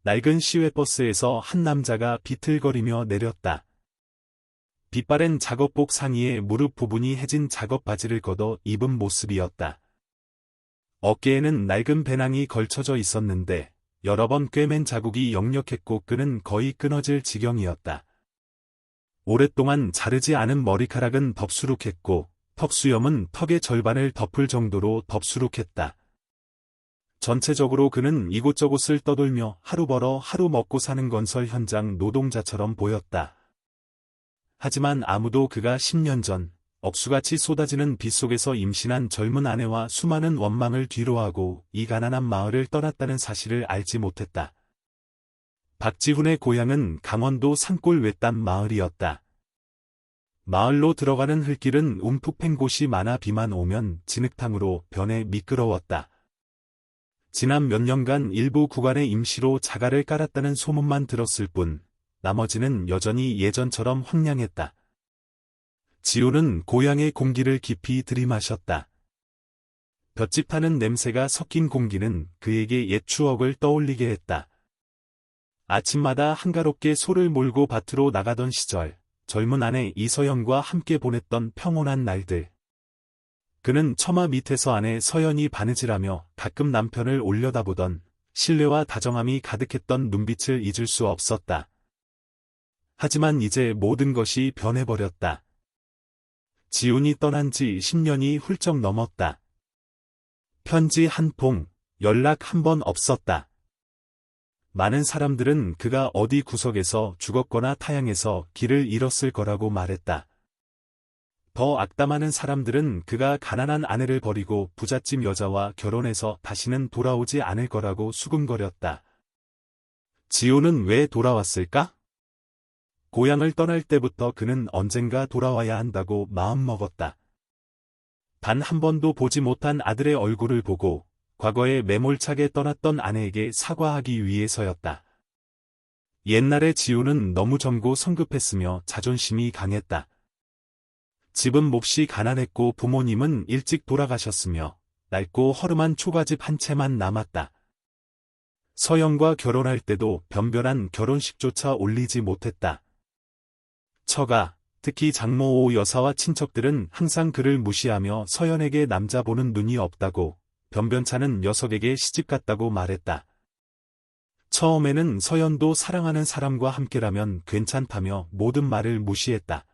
낡은 시외버스에서 한 남자가 비틀거리며 내렸다. 빛바랜 작업복 상의에 무릎 부분이 해진 작업 바지를 걷어 입은 모습이었다. 어깨에는 낡은 배낭이 걸쳐져 있었는데 여러 번 꿰맨 자국이 역력했고 끈은 거의 끊어질 지경이었다. 오랫동안 자르지 않은 머리카락은 덥수룩했고 턱수염은 턱의 절반을 덮을 정도로 덥수룩했다. 전체적으로 그는 이곳저곳을 떠돌며 하루 벌어 하루 먹고 사는 건설 현장 노동자처럼 보였다. 하지만 아무도 그가 10년 전 억수같이 쏟아지는 빗속에서 임신한 젊은 아내와 수많은 원망을 뒤로하고 이 가난한 마을을 떠났다는 사실을 알지 못했다. 박지훈의 고향은 강원도 산골 외딴 마을이었다. 마을로 들어가는 흙길은 움푹 팬 곳이 많아 비만 오면 진흙탕으로 변해 미끄러웠다. 지난 몇 년간 일부 구간에 임시로 자갈을 깔았다는 소문만 들었을 뿐 나머지는 여전히 예전처럼 황량했다. 지우는 고향의 공기를 깊이 들이마셨다. 볏짚 타는 냄새가 섞인 공기는 그에게 옛 추억을 떠올리게 했다. 아침마다 한가롭게 소를 몰고 밭으로 나가던 시절, 젊은 아내 이서연과 함께 보냈던 평온한 날들. 그는 처마 밑에서 아내 서연이 바느질하며 가끔 남편을 올려다보던 신뢰와 다정함이 가득했던 눈빛을 잊을 수 없었다. 하지만 이제 모든 것이 변해버렸다. 지훈이 떠난 지 10년이 훌쩍 넘었다. 편지 한 통, 연락 한 번 없었다. 많은 사람들은 그가 어디 구석에서 죽었거나 타향해서 길을 잃었을 거라고 말했다. 더 악담하는 사람들은 그가 가난한 아내를 버리고 부잣집 여자와 결혼해서 다시는 돌아오지 않을 거라고 수군거렸다. 지훈은 왜 돌아왔을까? 고향을 떠날 때부터 그는 언젠가 돌아와야 한다고 마음먹었다. 단 한 번도 보지 못한 아들의 얼굴을 보고 과거에 매몰차게 떠났던 아내에게 사과하기 위해서였다. 옛날의 지훈은 너무 젊고 성급했으며 자존심이 강했다. 집은 몹시 가난했고 부모님은 일찍 돌아가셨으며 낡고 허름한 초가집 한 채만 남았다. 서연과 결혼할 때도 변변한 결혼식조차 올리지 못했다. 처가, 특히 장모 오 여사와 친척들은 항상 그를 무시하며 서연에게 남자 보는 눈이 없다고, 변변찮은 녀석에게 시집갔다고 말했다. 처음에는 서연도 사랑하는 사람과 함께라면 괜찮다며 모든 말을 무시했다.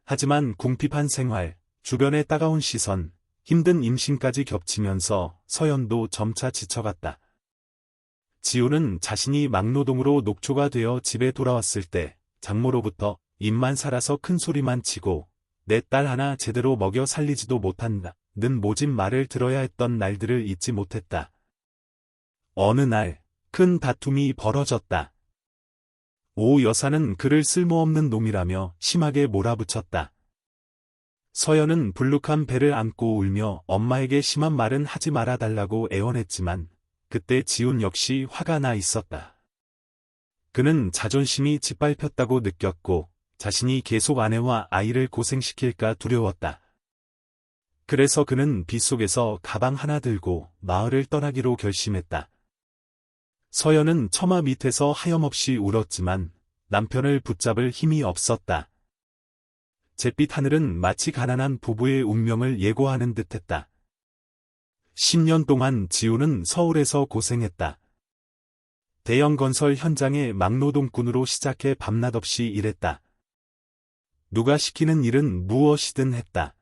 하지만 궁핍한 생활, 주변의 따가운 시선, 힘든 임신까지 겹치면서 서연도 점차 지쳐갔다. 지우는 자신이 막노동으로 녹초가 되어 집에 돌아왔을 때 장모로부터 입만 살아서 큰 소리만 치고 내 딸 하나 제대로 먹여 살리지도 못한다 는 모진 말을 들어야 했던 날들을 잊지 못했다. 어느 날 큰 다툼이 벌어졌다. 오 여사는 그를 쓸모없는 놈이라며 심하게 몰아붙였다. 서연은 불룩한 배를 안고 울며 엄마에게 심한 말은 하지 말아달라고 애원했지만 그때 지훈 역시 화가 나 있었다. 그는 자존심이 짓밟혔다고 느꼈고 자신이 계속 아내와 아이를 고생시킬까 두려웠다. 그래서 그는 빗속에서 가방 하나 들고 마을을 떠나기로 결심했다. 서연은 처마 밑에서 하염없이 울었지만 남편을 붙잡을 힘이 없었다. 잿빛 하늘은 마치 가난한 부부의 운명을 예고하는 듯했다. 10년 동안 지우는 서울에서 고생했다. 대형 건설 현장의 막노동꾼으로 시작해 밤낮 없이 일했다. 누가 시키는 일은 무엇이든 했다.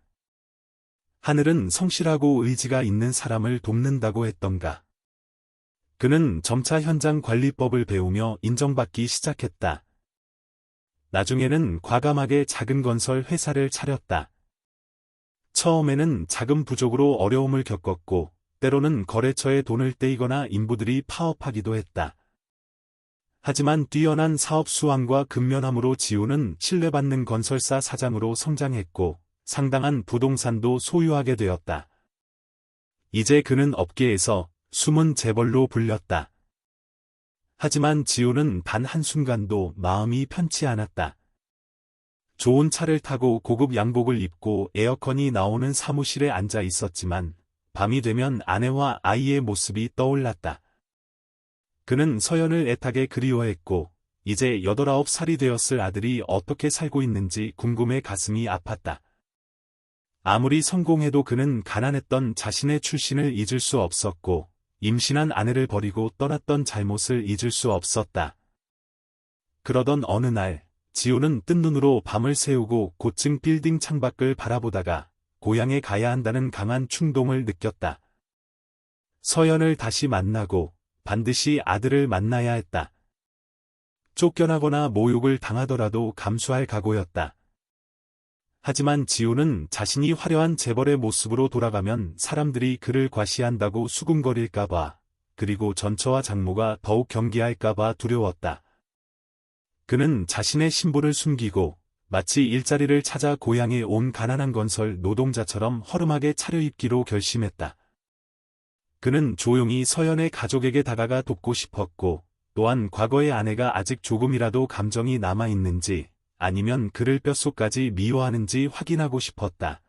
하늘은 성실하고 의지가 있는 사람을 돕는다고 했던가. 그는 점차 현장 관리법을 배우며 인정받기 시작했다. 나중에는 과감하게 작은 건설 회사를 차렸다. 처음에는 자금 부족으로 어려움을 겪었고 때로는 거래처에 돈을 떼이거나 인부들이 파업하기도 했다. 하지만 뛰어난 사업 수완과 근면함으로 지우는 신뢰받는 건설사 사장으로 성장했고 상당한 부동산도 소유하게 되었다. 이제 그는 업계에서 숨은 재벌로 불렸다. 하지만 지우는 단 한순간도 마음이 편치 않았다. 좋은 차를 타고 고급 양복을 입고 에어컨이 나오는 사무실에 앉아 있었지만 밤이 되면 아내와 아이의 모습이 떠올랐다. 그는 서연을 애타게 그리워했고 이제 8~9살이 되었을 아들이 어떻게 살고 있는지 궁금해 가슴이 아팠다. 아무리 성공해도 그는 가난했던 자신의 출신을 잊을 수 없었고 임신한 아내를 버리고 떠났던 잘못을 잊을 수 없었다. 그러던 어느 날 지호는 뜬 눈으로 밤을 새우고 고층 빌딩 창밖을 바라보다가 고향에 가야 한다는 강한 충동을 느꼈다. 서연을 다시 만나고 반드시 아들을 만나야 했다. 쫓겨나거나 모욕을 당하더라도 감수할 각오였다. 하지만 지호는 자신이 화려한 재벌의 모습으로 돌아가면 사람들이 그를 과시한다고 수군거릴까봐, 그리고 전처와 장모가 더욱 경계할까봐 두려웠다. 그는 자신의 신분을 숨기고 마치 일자리를 찾아 고향에 온 가난한 건설 노동자처럼 허름하게 차려입기로 결심했다. 그는 조용히 서연의 가족에게 다가가 돕고 싶었고, 또한 과거의 아내가 아직 조금이라도 감정이 남아있는지, 아니면 그를 뼛속까지 미워하는지 확인하고 싶었다.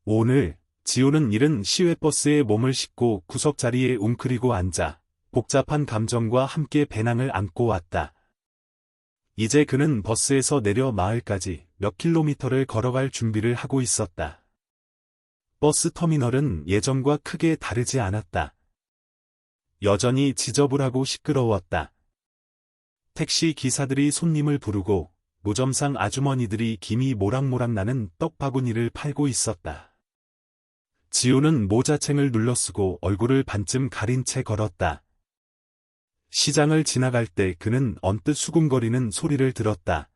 오늘, 지호는 이른 시외버스에 몸을 싣고 구석자리에 웅크리고 앉아 복잡한 감정과 함께 배낭을 안고 왔다. 이제 그는 버스에서 내려 마을까지 몇 킬로미터를 걸어갈 준비를 하고 있었다. 버스 터미널은 예전과 크게 다르지 않았다. 여전히 지저분하고 시끄러웠다. 택시 기사들이 손님을 부르고 무점상 아주머니들이 김이 모락모락 나는 떡바구니를 팔고 있었다. 지호는 모자챙을 눌러쓰고 얼굴을 반쯤 가린 채 걸었다. 시장을 지나갈 때 그는 언뜻 수군거리는 소리를 들었다.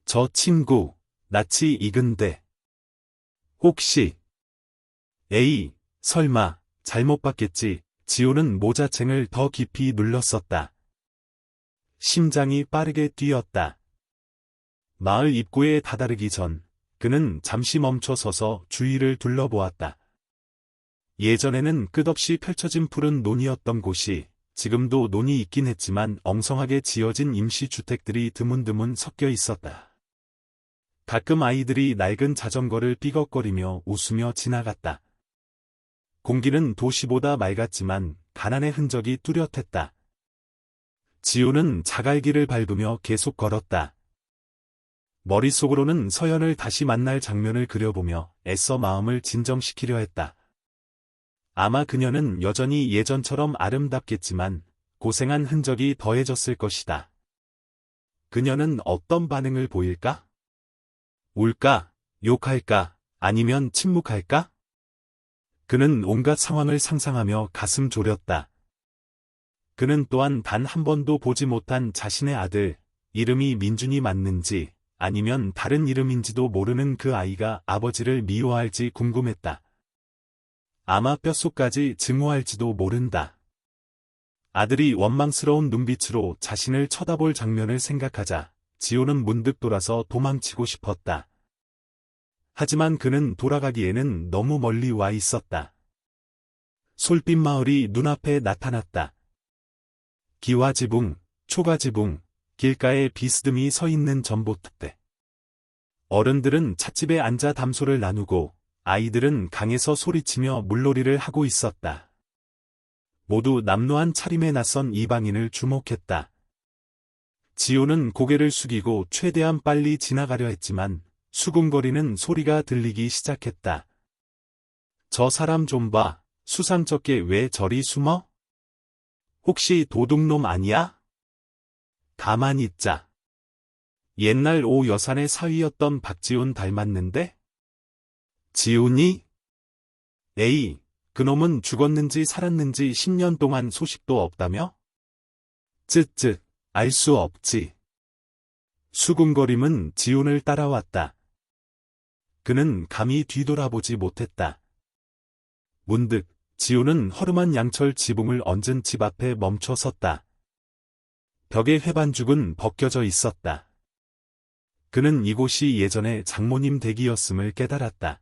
저 친구, 낯이 익은데. 혹시. 에이, 설마, 잘못 봤겠지. 지호는 모자챙을 더 깊이 눌렀었다. 심장이 빠르게 뛰었다. 마을 입구에 다다르기 전, 그는 잠시 멈춰 서서 주위를 둘러보았다. 예전에는 끝없이 펼쳐진 푸른 논이었던 곳이, 지금도 논이 있긴 했지만 엉성하게 지어진 임시주택들이 드문드문 섞여 있었다. 가끔 아이들이 낡은 자전거를 삐걱거리며 웃으며 지나갔다. 공기는 도시보다 맑았지만 가난의 흔적이 뚜렷했다. 지호는 자갈길을 밟으며 계속 걸었다. 머릿속으로는 서연을 다시 만날 장면을 그려보며 애써 마음을 진정시키려 했다. 아마 그녀는 여전히 예전처럼 아름답겠지만 고생한 흔적이 더해졌을 것이다. 그녀는 어떤 반응을 보일까? 울까? 욕할까? 아니면 침묵할까? 그는 온갖 상황을 상상하며 가슴 졸였다. 그는 또한 단 한 번도 보지 못한 자신의 아들, 이름이 민준이 맞는지 아니면 다른 이름인지도 모르는 그 아이가 아버지를 미워할지 궁금했다. 아마 뼛속까지 증오할지도 모른다. 아들이 원망스러운 눈빛으로 자신을 쳐다볼 장면을 생각하자 지호는 문득 돌아서 도망치고 싶었다. 하지만 그는 돌아가기에는 너무 멀리 와 있었다. 솔빛 마을이 눈앞에 나타났다. 기와지붕, 초가지붕, 길가에 비스듬히 서 있는 전봇대. 어른들은 찻집에 앉아 담소를 나누고 아이들은 강에서 소리치며 물놀이를 하고 있었다. 모두 남루한 차림에 나선 이방인을 주목했다. 지호는 고개를 숙이고 최대한 빨리 지나가려 했지만 수군거리는 소리가 들리기 시작했다. 저 사람 좀 봐. 수상쩍게 왜 저리 숨어? 혹시 도둑놈 아니야? 가만히 있자. 옛날 오 여산의 사위였던 박지훈 닮았는데? 지훈이? 에이, 그놈은 죽었는지 살았는지 10년 동안 소식도 없다며? 쯧쯧, 알 수 없지. 수군거림은 지훈을 따라왔다. 그는 감히 뒤돌아보지 못했다. 문득 지훈은 허름한 양철 지붕을 얹은 집 앞에 멈춰 섰다. 벽의 회반죽은 벗겨져 있었다. 그는 이곳이 예전에 장모님 댁이었음을 깨달았다.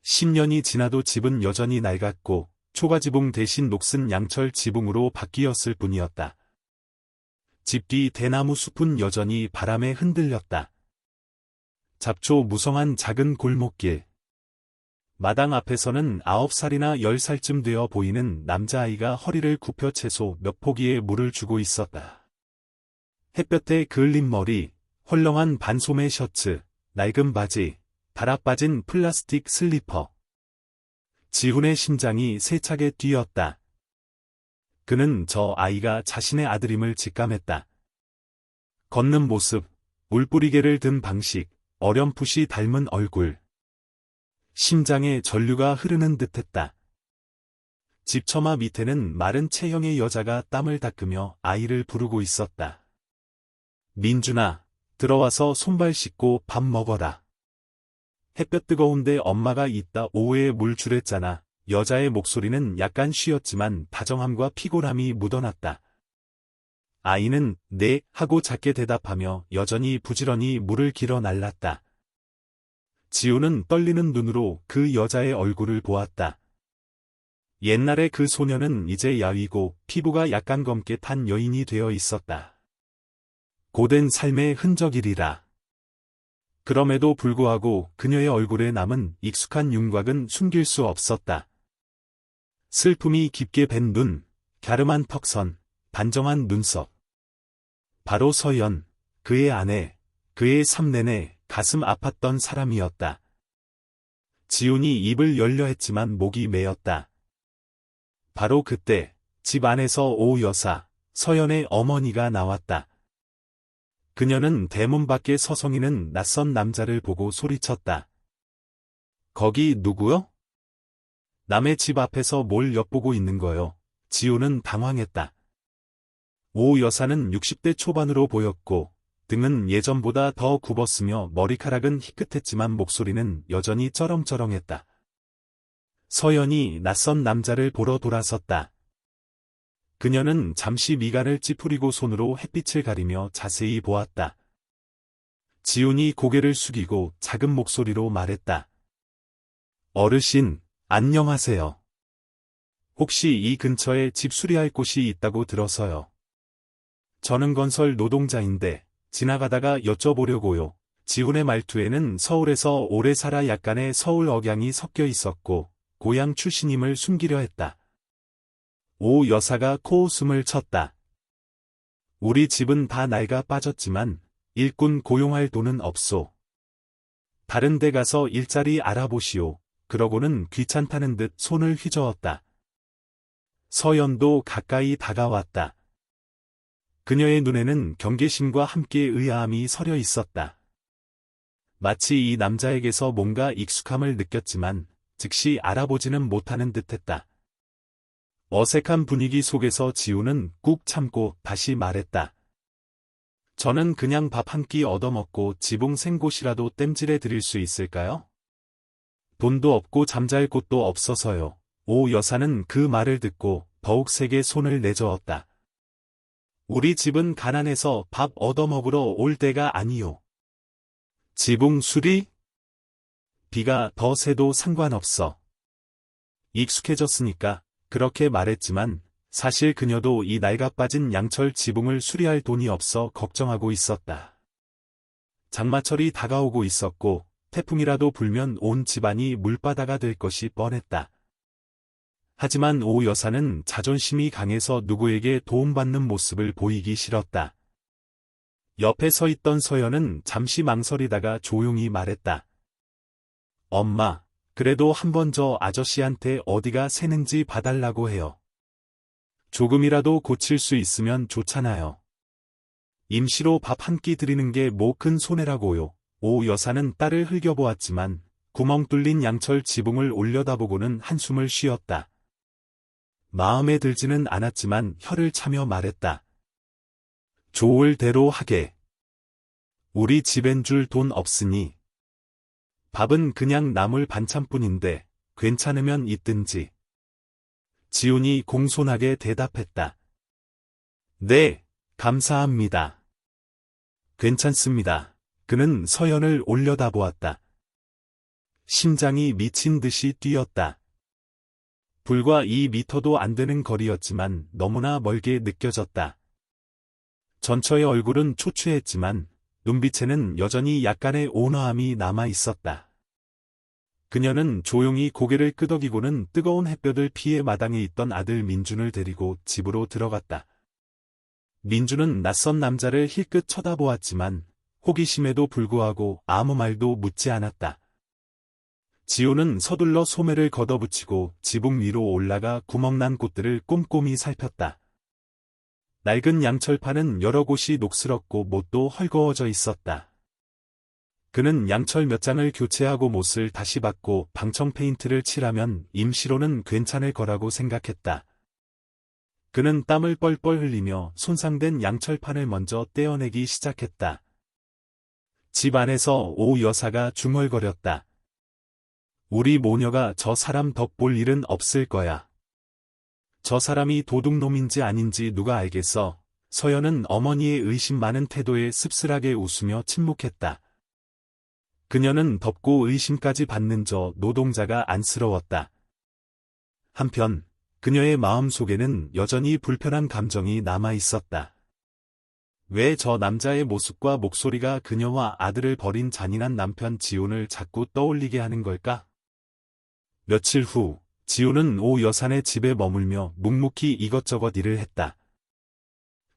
10년이 지나도 집은 여전히 낡았고 초가지붕 대신 녹슨 양철 지붕으로 바뀌었을 뿐이었다. 집 뒤 대나무 숲은 여전히 바람에 흔들렸다. 잡초 무성한 작은 골목길. 마당 앞에서는 9살이나 10살쯤 되어 보이는 남자아이가 허리를 굽혀 채소 몇 포기의 물을 주고 있었다. 햇볕에 그을린 머리, 헐렁한 반소매 셔츠, 낡은 바지, 달아 빠진 플라스틱 슬리퍼. 지훈의 심장이 세차게 뛰었다. 그는 저 아이가 자신의 아들임을 직감했다. 걷는 모습, 물뿌리개를 든 방식, 어렴풋이 닮은 얼굴. 심장에 전류가 흐르는 듯했다. 집 처마 밑에는 마른 체형의 여자가 땀을 닦으며 아이를 부르고 있었다. 민준아, 들어와서 손발 씻고 밥 먹어라. 햇볕 뜨거운데 엄마가 이따 오후에 물 주랬잖아. 여자의 목소리는 약간 쉬었지만 다정함과 피곤함이 묻어났다. 아이는 네 하고 작게 대답하며 여전히 부지런히 물을 길어 날랐다. 지우는 떨리는 눈으로 그 여자의 얼굴을 보았다. 옛날에 그 소녀는 이제 야위고 피부가 약간 검게 탄 여인이 되어 있었다. 고된 삶의 흔적이리라. 그럼에도 불구하고 그녀의 얼굴에 남은 익숙한 윤곽은 숨길 수 없었다. 슬픔이 깊게 밴 눈, 갸름한 턱선, 단정한 눈썹. 바로 서연, 그의 아내, 그의 삶 내내 가슴 아팠던 사람이었다. 지훈이 입을 열려 했지만 목이 메었다. 바로 그때 집 안에서 오 여사, 서연의 어머니가 나왔다. 그녀는 대문 밖에 서성이는 낯선 남자를 보고 소리쳤다. 거기 누구요? 남의 집 앞에서 뭘 엿보고 있는 거요? 지훈은 당황했다. 오 여사는 60대 초반으로 보였고 등은 예전보다 더 굽었으며 머리카락은 희끗했지만 목소리는 여전히 쩌렁쩌렁했다. 서연이 낯선 남자를 보러 돌아섰다. 그녀는 잠시 미간을 찌푸리고 손으로 햇빛을 가리며 자세히 보았다. 지훈이 고개를 숙이고 작은 목소리로 말했다. 어르신, 안녕하세요. 혹시 이 근처에 집 수리할 곳이 있다고 들어서요. 저는 건설 노동자인데 지나가다가 여쭤보려고요. 지훈의 말투에는 서울에서 오래 살아 약간의 서울 억양이 섞여 있었고 고향 출신임을 숨기려 했다. 오 여사가 코웃음을 쳤다. 우리 집은 다 낡아 빠졌지만 일꾼 고용할 돈은 없소. 다른 데 가서 일자리 알아보시오. 그러고는 귀찮다는 듯 손을 휘저었다. 서연도 가까이 다가왔다. 그녀의 눈에는 경계심과 함께 의아함이 서려 있었다. 마치 이 남자에게서 뭔가 익숙함을 느꼈지만 즉시 알아보지는 못하는 듯했다. 어색한 분위기 속에서 지우는 꾹 참고 다시 말했다. 저는 그냥 밥 한 끼 얻어먹고 지붕 생곳이라도 땜질해 드릴 수 있을까요? 돈도 없고 잠잘 곳도 없어서요. 오 여사는 그 말을 듣고 더욱 세게 손을 내저었다. 우리 집은 가난해서 밥 얻어먹으러 올 때가 아니요. 지붕 수리? 비가 더 새도 상관없어. 익숙해졌으니까 그렇게 말했지만 사실 그녀도 이 낡아빠진 양철 지붕을 수리할 돈이 없어 걱정하고 있었다. 장마철이 다가오고 있었고 태풍이라도 불면 온 집안이 물바다가 될 것이 뻔했다. 하지만 오 여사는 자존심이 강해서 누구에게 도움받는 모습을 보이기 싫었다. 옆에 서 있던 서연은 잠시 망설이다가 조용히 말했다. 엄마, 그래도 한번 저 아저씨한테 어디가 새는지 봐달라고 해요. 조금이라도 고칠 수 있으면 좋잖아요. 임시로 밥 한 끼 드리는 게 뭐 큰 손해라고요. 오 여사는 딸을 흘겨보았지만 구멍 뚫린 양철 지붕을 올려다보고는 한숨을 쉬었다. 마음에 들지는 않았지만 혀를 차며 말했다. 좋을 대로 하게. 우리 집엔 줄 돈 없으니. 밥은 그냥 나물 반찬뿐인데 괜찮으면 있든지. 지훈이 공손하게 대답했다. 네, 감사합니다. 괜찮습니다. 그는 서연을 올려다보았다. 심장이 미친 듯이 뛰었다. 불과 2미터도 안 되는 거리였지만 너무나 멀게 느껴졌다. 전처의 얼굴은 초췌했지만 눈빛에는 여전히 약간의 온화함이 남아 있었다. 그녀는 조용히 고개를 끄덕이고는 뜨거운 햇볕을 피해 마당에 있던 아들 민준을 데리고 집으로 들어갔다. 민준은 낯선 남자를 힐끗 쳐다보았지만 호기심에도 불구하고 아무 말도 묻지 않았다. 지호는 서둘러 소매를 걷어붙이고 지붕 위로 올라가 구멍난 곳들을 꼼꼼히 살폈다. 낡은 양철판은 여러 곳이 녹슬었고 못도 헐거워져 있었다. 그는 양철 몇 장을 교체하고 못을 다시 받고 방청 페인트를 칠하면 임시로는 괜찮을 거라고 생각했다. 그는 땀을 뻘뻘 흘리며 손상된 양철판을 먼저 떼어내기 시작했다. 집 안에서 오 여사가 중얼거렸다. 우리 모녀가 저 사람 덕 볼 일은 없을 거야. 저 사람이 도둑놈인지 아닌지 누가 알겠어. 서연은 어머니의 의심 많은 태도에 씁쓸하게 웃으며 침묵했다. 그녀는 덥고 의심까지 받는 저 노동자가 안쓰러웠다. 한편 그녀의 마음속에는 여전히 불편한 감정이 남아 있었다. 왜 저 남자의 모습과 목소리가 그녀와 아들을 버린 잔인한 남편 지훈을 자꾸 떠올리게 하는 걸까? 며칠 후 지훈은 오 여사네 집에 머물며 묵묵히 이것저것 일을 했다.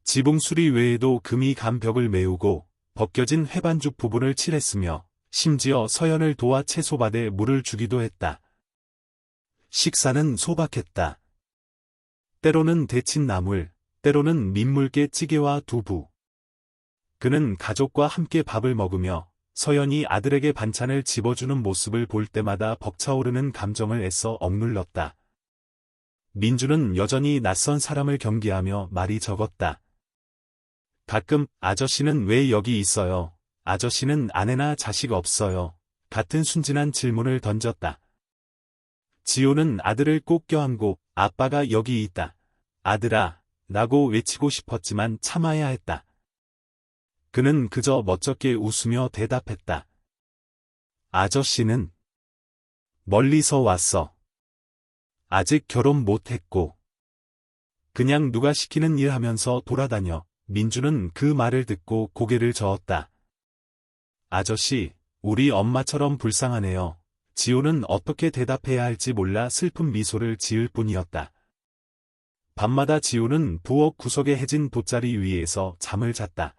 지붕 수리 외에도 금이 간 벽을 메우고 벗겨진 회반죽 부분을 칠했으며 심지어 서연을 도와 채소밭에 물을 주기도 했다. 식사는 소박했다. 때로는 데친 나물, 때로는 민물개 찌개와 두부. 그는 가족과 함께 밥을 먹으며 서연이 아들에게 반찬을 집어주는 모습을 볼 때마다 벅차오르는 감정을 애써 억눌렀다. 민주는 여전히 낯선 사람을 경계하며 말이 적었다. 가끔 아저씨는 왜 여기 있어요? 아저씨는 아내나 자식 없어요. 같은 순진한 질문을 던졌다. 지호는 아들을 꼭 껴안고 아빠가 여기 있다. 아들아, 라고 외치고 싶었지만 참아야 했다. 그는 그저 멋쩍게 웃으며 대답했다. 아저씨는 멀리서 왔어. 아직 결혼 못했고. 그냥 누가 시키는 일 하면서 돌아다녀. 민주는 그 말을 듣고 고개를 저었다. 아저씨, 우리 엄마처럼 불쌍하네요. 지호는 어떻게 대답해야 할지 몰라 슬픈 미소를 지을 뿐이었다. 밤마다 지호는 부엌 구석에 해진 돗자리 위에서 잠을 잤다.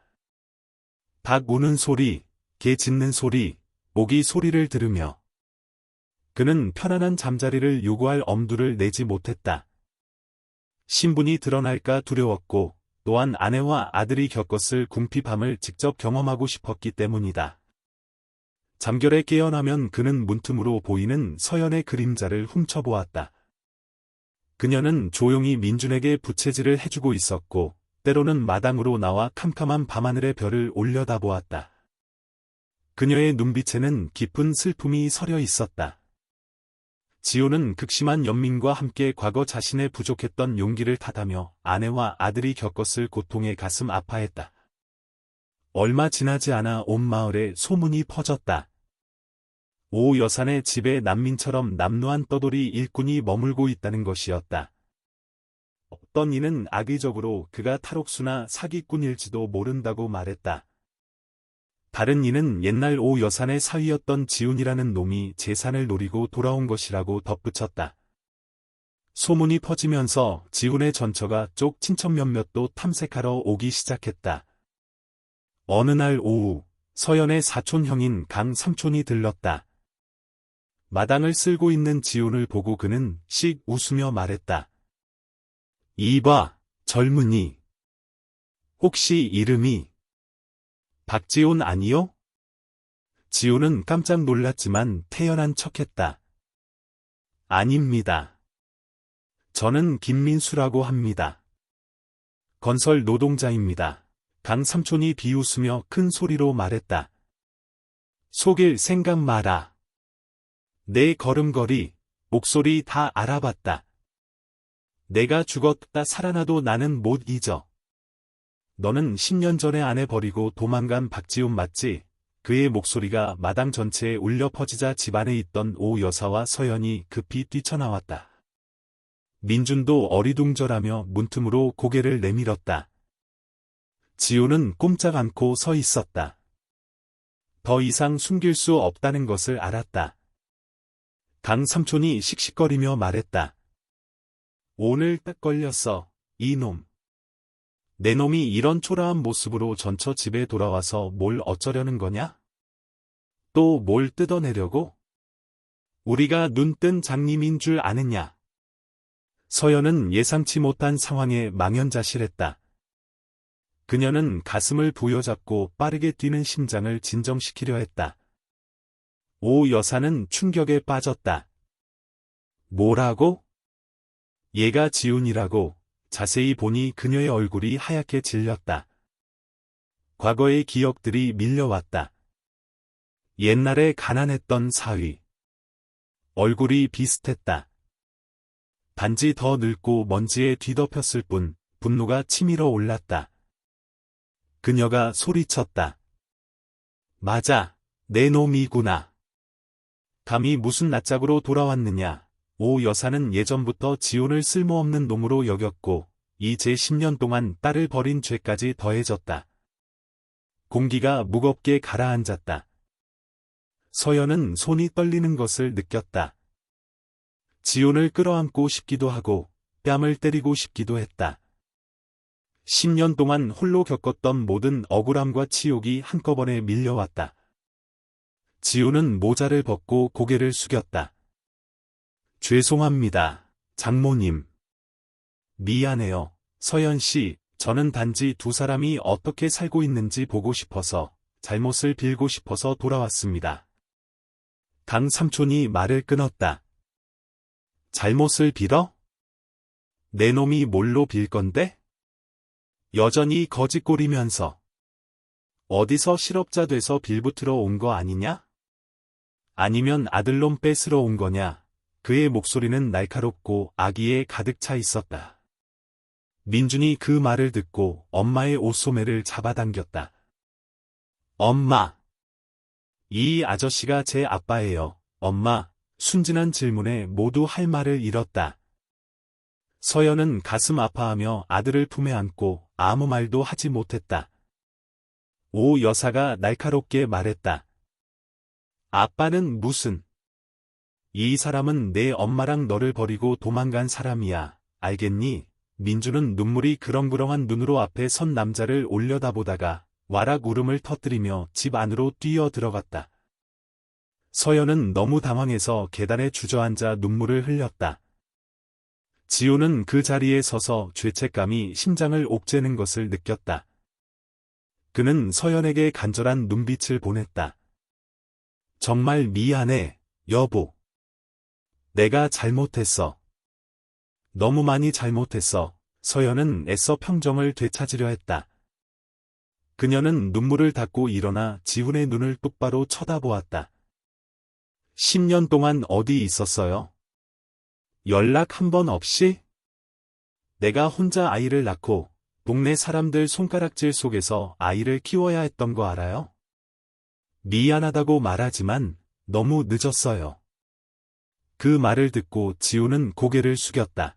닭 우는 소리, 개 짖는 소리, 모기 소리를 들으며 그는 편안한 잠자리를 요구할 엄두를 내지 못했다. 신분이 드러날까 두려웠고 또한 아내와 아들이 겪었을 궁핍함을 직접 경험하고 싶었기 때문이다. 잠결에 깨어나면 그는 문틈으로 보이는 서연의 그림자를 훔쳐보았다. 그녀는 조용히 민준에게 부채질을 해주고 있었고 때로는 마당으로 나와 캄캄한 밤하늘의 별을 올려다보았다. 그녀의 눈빛에는 깊은 슬픔이 서려 있었다. 지호는 극심한 연민과 함께 과거 자신의 부족했던 용기를 탓하며 아내와 아들이 겪었을 고통에 가슴 아파했다. 얼마 지나지 않아 온 마을에 소문이 퍼졌다. 오 여사네 집에 난민처럼 남루한 떠돌이 일꾼이 머물고 있다는 것이었다. 어떤 이는 악의적으로 그가 탈옥수나 사기꾼일지도 모른다고 말했다. 다른 이는 옛날 오 여산의 사위였던 지훈이라는 놈이 재산을 노리고 돌아온 것이라고 덧붙였다. 소문이 퍼지면서 지훈의 전처가 쪽 친척 몇몇도 탐색하러 오기 시작했다. 어느 날 오후 서연의 사촌 형인 강 삼촌이 들렀다. 마당을 쓸고 있는 지훈을 보고 그는 씩 웃으며 말했다. 이봐, 젊은이. 혹시 이름이 박지훈 아니요? 지훈은 깜짝 놀랐지만 태연한 척했다. 아닙니다. 저는 김민수라고 합니다. 건설 노동자입니다. 강 삼촌이 비웃으며 큰 소리로 말했다. 속일 생각 마라. 내 걸음걸이, 목소리 다 알아봤다. 내가 죽었다 살아나도 나는 못 잊어. 너는 10년 전에 아내 버리고 도망간 박지훈 맞지? 그의 목소리가 마당 전체에 울려 퍼지자 집안에 있던 오 여사와 서연이 급히 뛰쳐나왔다. 민준도 어리둥절하며 문틈으로 고개를 내밀었다. 지훈은 꼼짝 않고 서 있었다. 더 이상 숨길 수 없다는 것을 알았다. 강 삼촌이 씩씩거리며 말했다. 오늘 딱 걸렸어, 이놈. 내 놈이 이런 초라한 모습으로 전처 집에 돌아와서 뭘 어쩌려는 거냐? 또 뭘 뜯어내려고? 우리가 눈 뜬 장님인 줄 아느냐? 서연은 예상치 못한 상황에 망연자실했다. 그녀는 가슴을 부여잡고 빠르게 뛰는 심장을 진정시키려 했다. 오 여사는 충격에 빠졌다. 뭐라고? 얘가 지훈이라고. 자세히 보니 그녀의 얼굴이 하얗게 질렸다. 과거의 기억들이 밀려왔다. 옛날에 가난했던 사위. 얼굴이 비슷했다. 단지 더 늙고 먼지에 뒤덮였을 뿐 분노가 치밀어 올랐다. 그녀가 소리쳤다. 맞아, 내 놈이구나. 감히 무슨 낯짝으로 돌아왔느냐. 오 여사는 예전부터 지훈을 쓸모없는 놈으로 여겼고 이제 10년 동안 딸을 버린 죄까지 더해졌다. 공기가 무겁게 가라앉았다. 서연은 손이 떨리는 것을 느꼈다. 지훈을 끌어안고 싶기도 하고 뺨을 때리고 싶기도 했다. 10년 동안 홀로 겪었던 모든 억울함과 치욕이 한꺼번에 밀려왔다. 지훈은 모자를 벗고 고개를 숙였다. 죄송합니다, 장모님. 미안해요, 서연씨. 저는 단지 두 사람이 어떻게 살고 있는지 보고 싶어서, 잘못을 빌고 싶어서 돌아왔습니다. 강 삼촌이 말을 끊었다. 잘못을 빌어? 내 놈이 뭘로 빌 건데? 여전히 거짓골이면서. 어디서 실업자 돼서 빌붙으러 온 거 아니냐? 아니면 아들놈 뺏으러 온 거냐? 그의 목소리는 날카롭고 악의에 가득 차 있었다. 민준이 그 말을 듣고 엄마의 옷소매를 잡아당겼다. 엄마! 이 아저씨가 제 아빠예요. 엄마, 순진한 질문에 모두 할 말을 잃었다. 서연은 가슴 아파하며 아들을 품에 안고 아무 말도 하지 못했다. 오 여사가 날카롭게 말했다. 아빠는 무슨? 이 사람은 내 엄마랑 너를 버리고 도망간 사람이야. 알겠니? 민주는 눈물이 그렁그렁한 눈으로 앞에 선 남자를 올려다보다가 와락 울음을 터뜨리며 집 안으로 뛰어 들어갔다. 서연은 너무 당황해서 계단에 주저앉아 눈물을 흘렸다. 지호는 그 자리에 서서 죄책감이 심장을 옥죄는 것을 느꼈다. 그는 서연에게 간절한 눈빛을 보냈다. 정말 미안해, 여보. 내가 잘못했어. 너무 많이 잘못했어. 서연은 애써 평정을 되찾으려 했다. 그녀는 눈물을 닦고 일어나 지훈의 눈을 똑바로 쳐다보았다. 10년 동안 어디 있었어요? 연락 한 번 없이? 내가 혼자 아이를 낳고 동네 사람들 손가락질 속에서 아이를 키워야 했던 거 알아요? 미안하다고 말하지만 너무 늦었어요. 그 말을 듣고 지훈은 고개를 숙였다.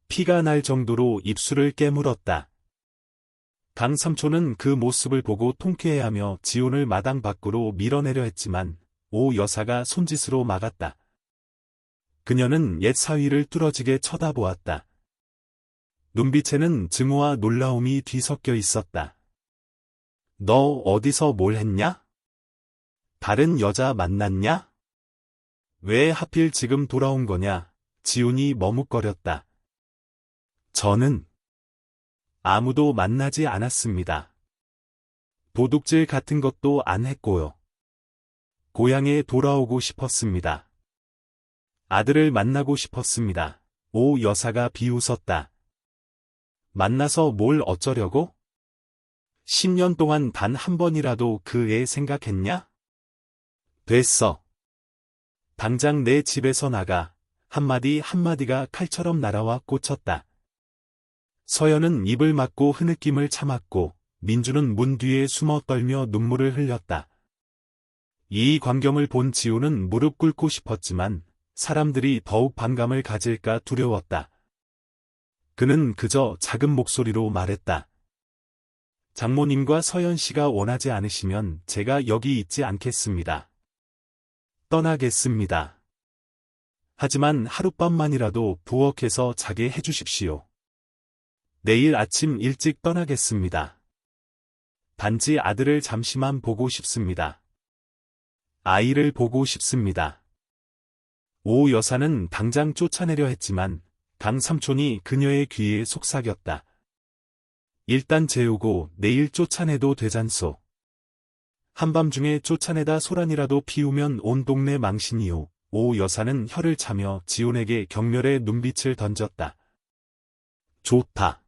피가 날 정도로 입술을 깨물었다. 강 삼촌은 그 모습을 보고 통쾌해하며 지훈을 마당 밖으로 밀어내려 했지만 오 여사가 손짓으로 막았다. 그녀는 옛 사위를 뚫어지게 쳐다보았다. 눈빛에는 증오와 놀라움이 뒤섞여 있었다. 너 어디서 뭘 했냐? 다른 여자 만났냐? 왜 하필 지금 돌아온 거냐? 지훈이 머뭇거렸다. 저는 아무도 만나지 않았습니다. 도둑질 같은 것도 안 했고요. 고향에 돌아오고 싶었습니다. 아들을 만나고 싶었습니다. 오 여사가 비웃었다. 만나서 뭘 어쩌려고? 10년 동안 단 한 번이라도 그 애 생각했냐? 됐어. 당장 내 집에서 나가. 한마디 한마디가 칼처럼 날아와 꽂혔다. 서연은 입을 막고 흐느낌을 참았고 민주는 문 뒤에 숨어 떨며 눈물을 흘렸다. 이 광경을 본 지호는 무릎 꿇고 싶었지만 사람들이 더욱 반감을 가질까 두려웠다. 그는 그저 작은 목소리로 말했다. 장모님과 서연 씨가 원하지 않으시면 제가 여기 있지 않겠습니다. 떠나겠습니다. 하지만 하룻밤만이라도 부엌에서 자게 해주십시오. 내일 아침 일찍 떠나겠습니다. 단지 아들을 잠시만 보고 싶습니다. 아이를 보고 싶습니다. 오 여사는 당장 쫓아내려 했지만 강 삼촌이 그녀의 귀에 속삭였다. 일단 재우고 내일 쫓아내도 되잖소. 한밤중에 쫓아내다 소란이라도 피우면 온 동네 망신이오. 오 여사는 혀를 차며 지훈에게 격렬의 눈빛을 던졌다. 좋다.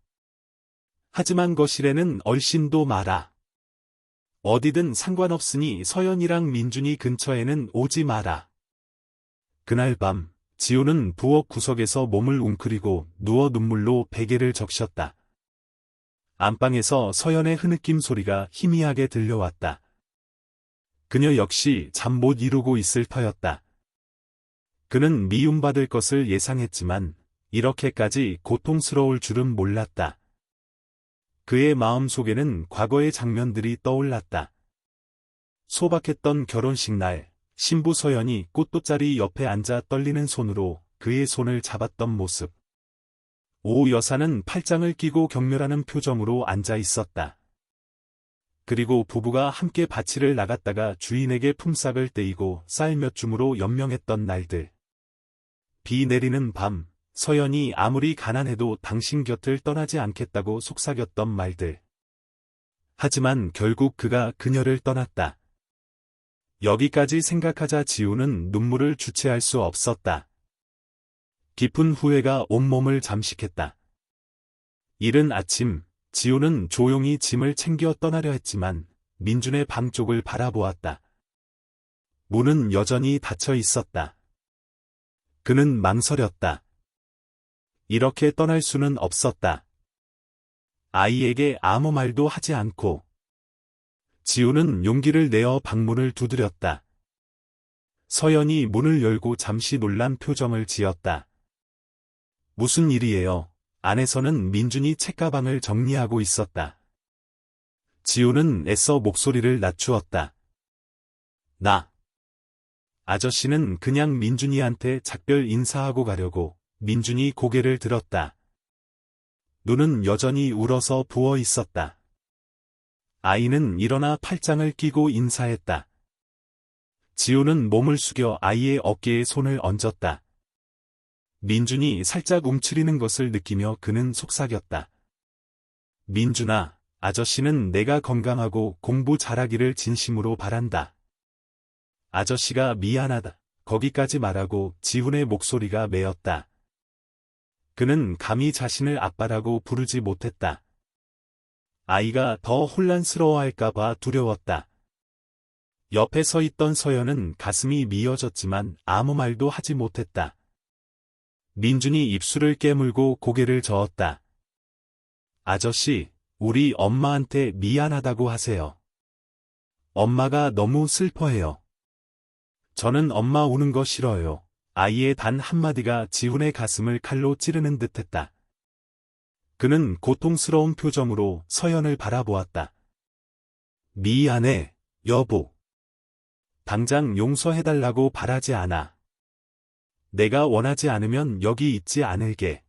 하지만 거실에는 얼씬도 마라. 어디든 상관없으니 서연이랑 민준이 근처에는 오지 마라. 그날 밤 지훈은 부엌 구석에서 몸을 웅크리고 누워 눈물로 베개를 적셨다. 안방에서 서연의 흐느낌 소리가 희미하게 들려왔다. 그녀 역시 잠 못 이루고 있을 터였다. 그는 미움받을 것을 예상했지만 이렇게까지 고통스러울 줄은 몰랐다. 그의 마음속에는 과거의 장면들이 떠올랐다. 소박했던 결혼식 날, 신부 서연이 꽃돗자리 옆에 앉아 떨리는 손으로 그의 손을 잡았던 모습. 오 여사는 팔짱을 끼고 경멸하는 표정으로 앉아 있었다. 그리고 부부가 함께 밭일을 나갔다가 주인에게 품삯을 떼이고 쌀 몇 줌으로 연명했던 날들. 비 내리는 밤, 서연이 아무리 가난해도 당신 곁을 떠나지 않겠다고 속삭였던 말들. 하지만 결국 그가 그녀를 떠났다. 여기까지 생각하자 지훈은 눈물을 주체할 수 없었다. 깊은 후회가 온몸을 잠식했다. 이른 아침, 지훈은 조용히 짐을 챙겨 떠나려 했지만 민준의 방 쪽을 바라보았다. 문은 여전히 닫혀 있었다. 그는 망설였다. 이렇게 떠날 수는 없었다. 아이에게 아무 말도 하지 않고. 지훈은 용기를 내어 방문을 두드렸다. 서연이 문을 열고 잠시 놀란 표정을 지었다. 무슨 일이에요? 안에서는 민준이 책가방을 정리하고 있었다. 지훈은 애써 목소리를 낮추었다. 아저씨는 그냥 민준이한테 작별 인사하고 가려고. 민준이 고개를 들었다. 눈은 여전히 울어서 부어 있었다. 아이는 일어나 팔짱을 끼고 인사했다. 지훈은 몸을 숙여 아이의 어깨에 손을 얹었다. 민준이 살짝 움츠리는 것을 느끼며 그는 속삭였다. 민준아, 아저씨는 내가 건강하고 공부 잘하기를 진심으로 바란다. 아저씨가 미안하다. 거기까지 말하고 지훈의 목소리가 메었다. 그는 감히 자신을 아빠라고 부르지 못했다. 아이가 더 혼란스러워할까봐 두려웠다. 옆에 서 있던 서연은 가슴이 미어졌지만 아무 말도 하지 못했다. 민준이 입술을 깨물고 고개를 저었다. 아저씨, 우리 엄마한테 미안하다고 하세요. 엄마가 너무 슬퍼해요. 저는 엄마 우는 거 싫어요. 아이의 단 한마디가 지훈의 가슴을 칼로 찌르는 듯했다. 그는 고통스러운 표정으로 서연을 바라보았다. 미안해, 여보. 당장 용서해달라고 바라지 않아. 내가 원하지 않으면 여기 있지 않을게.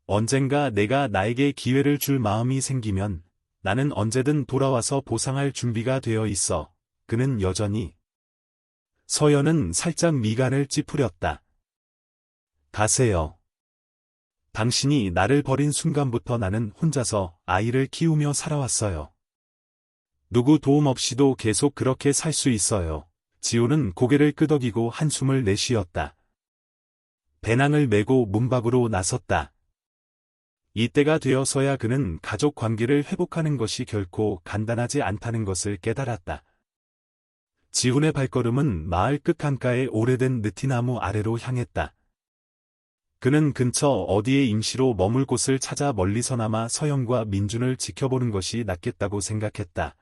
언젠가 내가 나에게 기회를 줄 마음이 생기면 나는 언제든 돌아와서 보상할 준비가 되어 있어. 그는 여전히. 서연은 살짝 미간을 찌푸렸다. 가세요. 당신이 나를 버린 순간부터 나는 혼자서 아이를 키우며 살아왔어요. 누구 도움 없이도 계속 그렇게 살 수 있어요. 지훈은 고개를 끄덕이고 한숨을 내쉬었다. 배낭을 메고 문 밖으로 나섰다. 이때가 되어서야 그는 가족 관계를 회복하는 것이 결코 간단하지 않다는 것을 깨달았다. 지훈의 발걸음은 마을 끝 강가의 오래된 느티나무 아래로 향했다. 그는 근처 어디에 임시로 머물 곳을 찾아 멀리서나마 서연과 민준을 지켜보는 것이 낫겠다고 생각했다.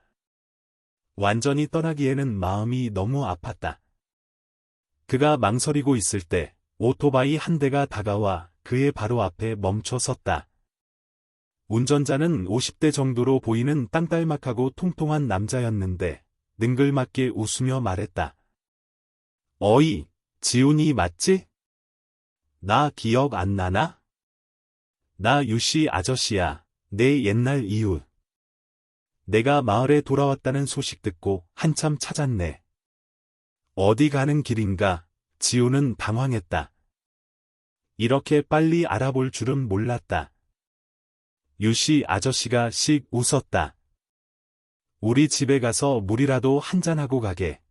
완전히 떠나기에는 마음이 너무 아팠다. 그가 망설이고 있을 때 오토바이 한 대가 다가와 그의 바로 앞에 멈춰 섰다. 운전자는 50대 정도로 보이는 땅딸막하고 통통한 남자였는데 능글맞게 웃으며 말했다. 어이, 지훈이 맞지? 나 기억 안 나나? 나 유씨 아저씨야. 내 옛날 이웃. 내가 마을에 돌아왔다는 소식 듣고 한참 찾았네. 어디 가는 길인가? 지우는 당황했다. 이렇게 빨리 알아볼 줄은 몰랐다. 유씨 아저씨가 씩 웃었다. 우리 집에 가서 물이라도 한잔하고 가게.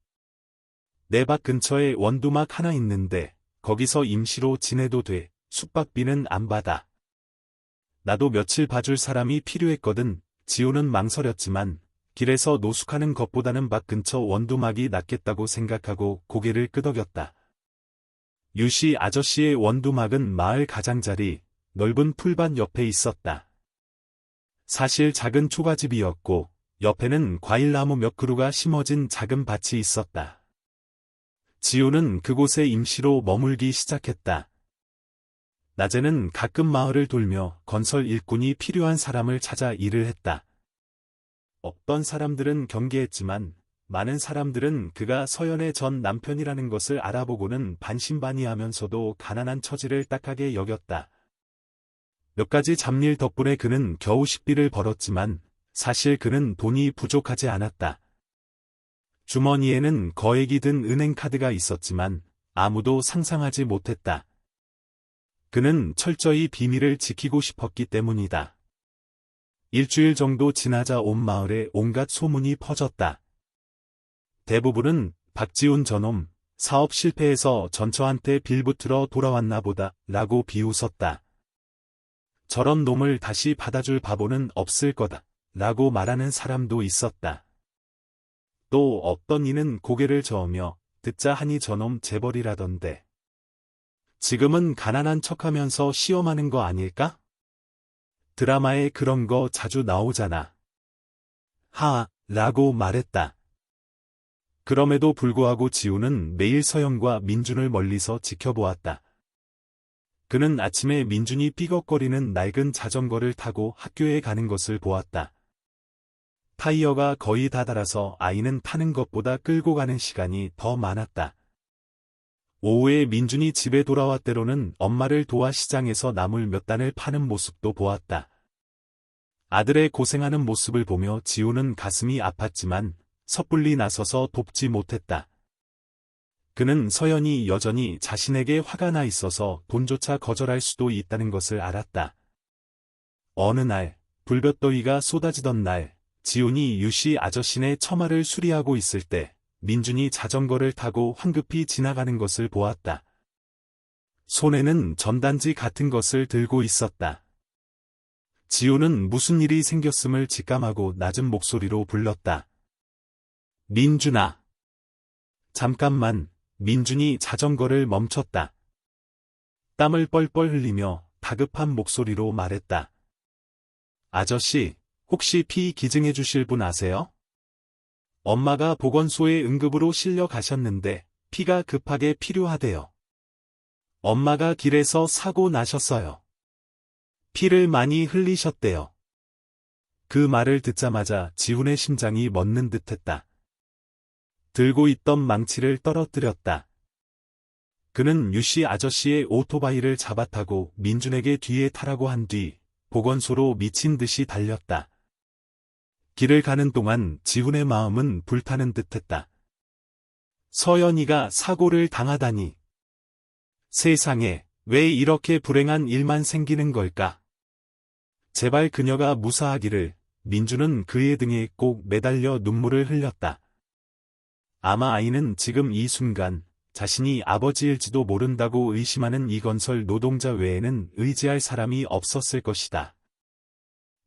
내 밭 근처에 원두막 하나 있는데 거기서 임시로 지내도 돼. 숙박비는 안 받아. 나도 며칠 봐줄 사람이 필요했거든. 지우는 망설였지만 길에서 노숙하는 것보다는 밭 근처 원두막이 낫겠다고 생각하고 고개를 끄덕였다. 유씨 아저씨의 원두막은 마을 가장자리 넓은 풀밭 옆에 있었다. 사실 작은 초가집이었고 옆에는 과일나무 몇 그루가 심어진 작은 밭이 있었다. 지우는 그곳에 임시로 머물기 시작했다. 낮에는 가끔 마을을 돌며 건설 일꾼이 필요한 사람을 찾아 일을 했다. 어떤 사람들은 경계했지만 많은 사람들은 그가 서연의 전 남편이라는 것을 알아보고는 반신반의하면서도 가난한 처지를 딱하게 여겼다. 몇 가지 잡일 덕분에 그는 겨우 식비를 벌었지만 사실 그는 돈이 부족하지 않았다. 주머니에는 거액이 든 은행카드가 있었지만 아무도 상상하지 못했다. 그는 철저히 비밀을 지키고 싶었기 때문이다. 일주일 정도 지나자 온 마을에 온갖 소문이 퍼졌다. 대부분은 박지훈 저놈, 사업 실패해서 전처한테 빌붙들어 돌아왔나 보다 라고 비웃었다. 저런 놈을 다시 받아줄 바보는 없을 거다 라고 말하는 사람도 있었다. 또 어떤 이는 고개를 저으며 듣자 하니 저놈 재벌이라던데. 지금은 가난한 척하면서 시험하는 거 아닐까? 드라마에 그런 거 자주 나오잖아. 라고 말했다. 그럼에도 불구하고 지우는 매일 서영과 민준을 멀리서 지켜보았다. 그는 아침에 민준이 삐걱거리는 낡은 자전거를 타고 학교에 가는 것을 보았다. 타이어가 거의 다 닳아서 아이는 타는 것보다 끌고 가는 시간이 더 많았다. 오후에 민준이 집에 돌아와 때로는 엄마를 도와 시장에서 나물 몇 단을 파는 모습도 보았다. 아들의 고생하는 모습을 보며 지우는 가슴이 아팠지만 섣불리 나서서 돕지 못했다. 그는 서연이 여전히 자신에게 화가 나 있어서 돈조차 거절할 수도 있다는 것을 알았다. 어느 날, 불볕더위가 쏟아지던 날, 지훈이 유씨 아저씨네 처마를 수리하고 있을 때 민준이 자전거를 타고 황급히 지나가는 것을 보았다. 손에는 전단지 같은 것을 들고 있었다. 지훈은 무슨 일이 생겼음을 직감하고 낮은 목소리로 불렀다. 민준아. 잠깐만. 민준이 자전거를 멈췄다. 땀을 뻘뻘 흘리며 다급한 목소리로 말했다. 아저씨, 혹시 피 기증해 주실 분 아세요? 엄마가 보건소에 응급으로 실려 가셨는데 피가 급하게 필요하대요. 엄마가 길에서 사고 나셨어요. 피를 많이 흘리셨대요. 그 말을 듣자마자 지훈의 심장이 멎는 듯했다. 들고 있던 망치를 떨어뜨렸다. 그는 유씨 아저씨의 오토바이를 잡아타고 민준에게 뒤에 타라고 한 뒤 보건소로 미친 듯이 달렸다. 길을 가는 동안 지훈의 마음은 불타는 듯했다. 서연이가 사고를 당하다니. 세상에 왜 이렇게 불행한 일만 생기는 걸까? 제발 그녀가 무사하기를. 민준은 그의 등에 꼭 매달려 눈물을 흘렸다. 아마 아이는 지금 이 순간 자신이 아버지일지도 모른다고 의심하는 이 건설 노동자 외에는 의지할 사람이 없었을 것이다.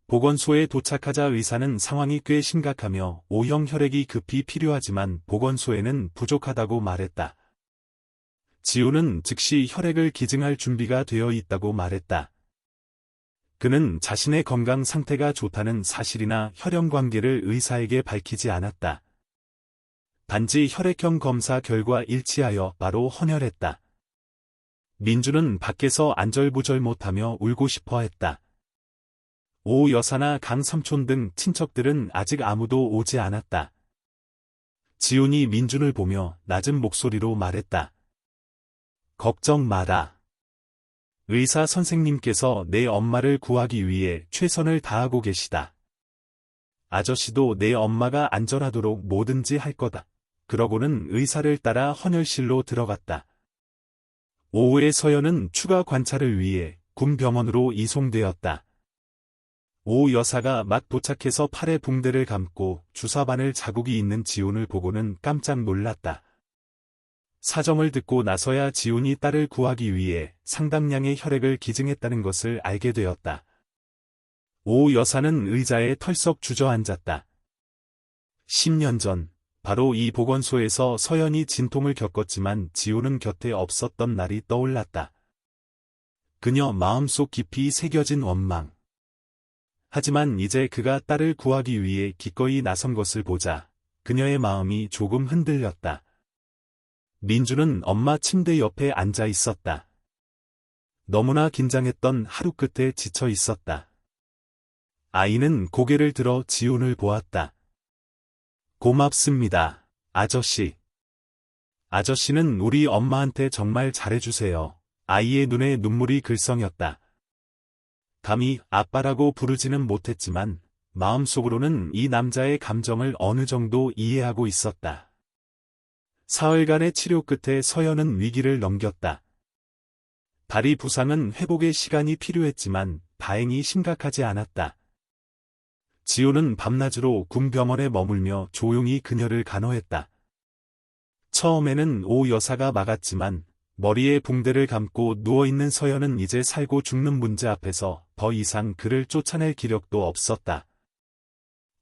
보건소에 도착하자 의사는 상황이 꽤 심각하며 O형 혈액이 급히 필요하지만 보건소에는 부족하다고 말했다. 지우는 즉시 혈액을 기증할 준비가 되어 있다고 말했다. 그는 자신의 건강 상태가 좋다는 사실이나 혈연 관계를 의사에게 밝히지 않았다. 단지 혈액형 검사 결과 일치하여 바로 헌혈했다. 민주는 밖에서 안절부절 못하며 울고 싶어 했다. 오 여사나 강 삼촌 등 친척들은 아직 아무도 오지 않았다. 지훈이 민준을 보며 낮은 목소리로 말했다. 걱정 마라. 의사 선생님께서 내 엄마를 구하기 위해 최선을 다하고 계시다. 아저씨도 내 엄마가 안전하도록 뭐든지 할 거다. 그러고는 의사를 따라 헌혈실로 들어갔다. 오후에 서연은 추가 관찰을 위해 군병원으로 이송되었다. 오 여사가 막 도착해서 팔에 붕대를 감고 주사바늘 자국이 있는 지훈을 보고는 깜짝 놀랐다. 사정을 듣고 나서야 지훈이 딸을 구하기 위해 상당량의 혈액을 기증했다는 것을 알게 되었다. 오 여사는 의자에 털썩 주저앉았다. 10년 전, 바로 이 보건소에서 서연이 진통을 겪었지만 지훈은 곁에 없었던 날이 떠올랐다. 그녀 마음속 깊이 새겨진 원망. 하지만 이제 그가 딸을 구하기 위해 기꺼이 나선 것을 보자 그녀의 마음이 조금 흔들렸다. 민주는 엄마 침대 옆에 앉아 있었다. 너무나 긴장했던 하루 끝에 지쳐 있었다. 아이는 고개를 들어 지훈을 보았다. 고맙습니다, 아저씨. 아저씨는 우리 엄마한테 정말 잘해주세요. 아이의 눈에 눈물이 글썽였다. 감히 아빠라고 부르지는 못했지만 마음속으로는 이 남자의 감정을 어느 정도 이해하고 있었다. 사흘간의 치료 끝에 서연은 위기를 넘겼다. 다리 부상은 회복의 시간이 필요했지만 다행히 심각하지 않았다. 지훈은 밤낮으로 군병원에 머물며 조용히 그녀를 간호했다. 처음에는 오 여사가 막았지만 머리에 붕대를 감고 누워있는 서연은 이제 살고 죽는 문제 앞에서 더 이상 그를 쫓아낼 기력도 없었다.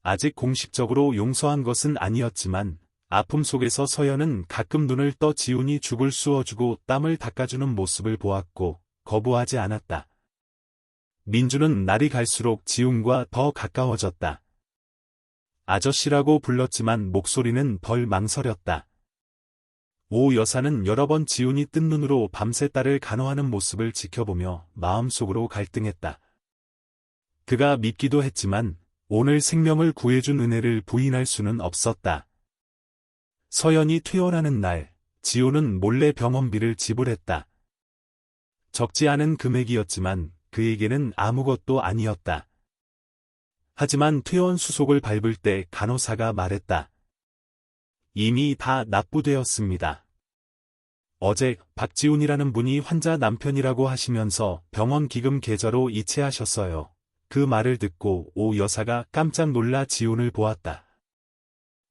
아직 공식적으로 용서한 것은 아니었지만 아픔 속에서 서연은 가끔 눈을 떠 지훈이 죽을 쑤어주고 땀을 닦아주는 모습을 보았고 거부하지 않았다. 민주는 날이 갈수록 지훈과 더 가까워졌다. 아저씨라고 불렀지만 목소리는 덜 망설였다. 오 여사는 여러 번 지훈이 뜬 눈으로 밤새 딸을 간호하는 모습을 지켜보며 마음속으로 갈등했다. 그가 믿기도 했지만 오늘 생명을 구해준 은혜를 부인할 수는 없었다. 서연이 퇴원하는 날, 지훈은 몰래 병원비를 지불했다. 적지 않은 금액이었지만 그에게는 아무것도 아니었다. 하지만 퇴원 수속을 밟을 때 간호사가 말했다. 이미 다 납부되었습니다. 어제 박지훈이라는 분이 환자 남편이라고 하시면서 병원 기금 계좌로 이체하셨어요. 그 말을 듣고 오 여사가 깜짝 놀라 지훈을 보았다.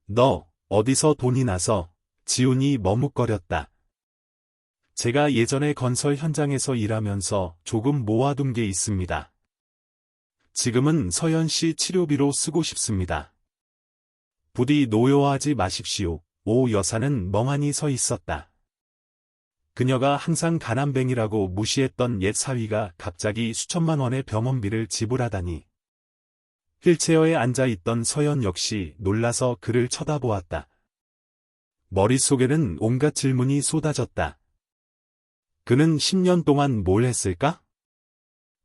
너 어디서 돈이 나서? 지훈이 머뭇거렸다. 제가 예전에 건설 현장에서 일하면서 조금 모아둔 게 있습니다. 지금은 서연 씨 치료비로 쓰고 싶습니다. 부디 노여워하지 마십시오. 오 여사는 멍하니 서 있었다. 그녀가 항상 가난뱅이라고 무시했던 옛 사위가 갑자기 수천만 원의 병원비를 지불하다니. 휠체어에 앉아있던 서연 역시 놀라서 그를 쳐다보았다. 머릿속에는 온갖 질문이 쏟아졌다. 그는 10년 동안 뭘 했을까?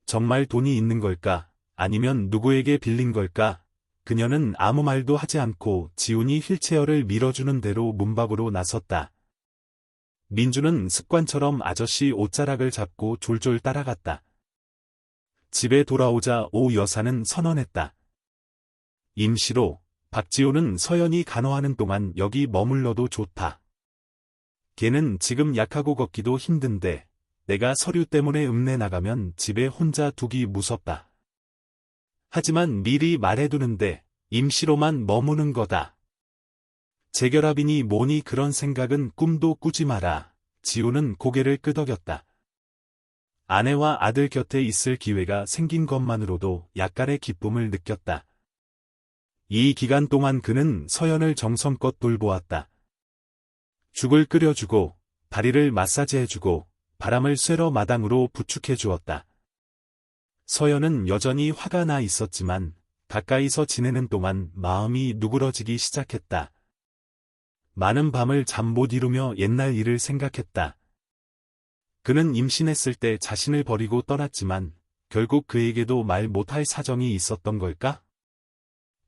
정말 돈이 있는 걸까? 아니면 누구에게 빌린 걸까? 그녀는 아무 말도 하지 않고 지훈이 휠체어를 밀어주는 대로 문 밖으로 나섰다. 민주는 습관처럼 아저씨 옷자락을 잡고 졸졸 따라갔다. 집에 돌아오자 오 여사는 선언했다. 임시로 박지훈은 서연이 간호하는 동안 여기 머물러도 좋다. 걔는 지금 약하고 걷기도 힘든데 내가 서류 때문에 읍내 나가면 집에 혼자 두기 무섭다. 하지만 미리 말해두는데 임시로만 머무는 거다. 재결합이니 뭐니 그런 생각은 꿈도 꾸지 마라. 지훈은 고개를 끄덕였다. 아내와 아들 곁에 있을 기회가 생긴 것만으로도 약간의 기쁨을 느꼈다. 이 기간 동안 그는 서연을 정성껏 돌보았다. 죽을 끓여주고 다리를 마사지해주고 바람을 쐬러 마당으로 부축해 주었다. 서연은 여전히 화가 나 있었지만 가까이서 지내는 동안 마음이 누그러지기 시작했다. 많은 밤을 잠 못 이루며 옛날 일을 생각했다. 그는 임신했을 때 자신을 버리고 떠났지만 결국 그에게도 말 못할 사정이 있었던 걸까?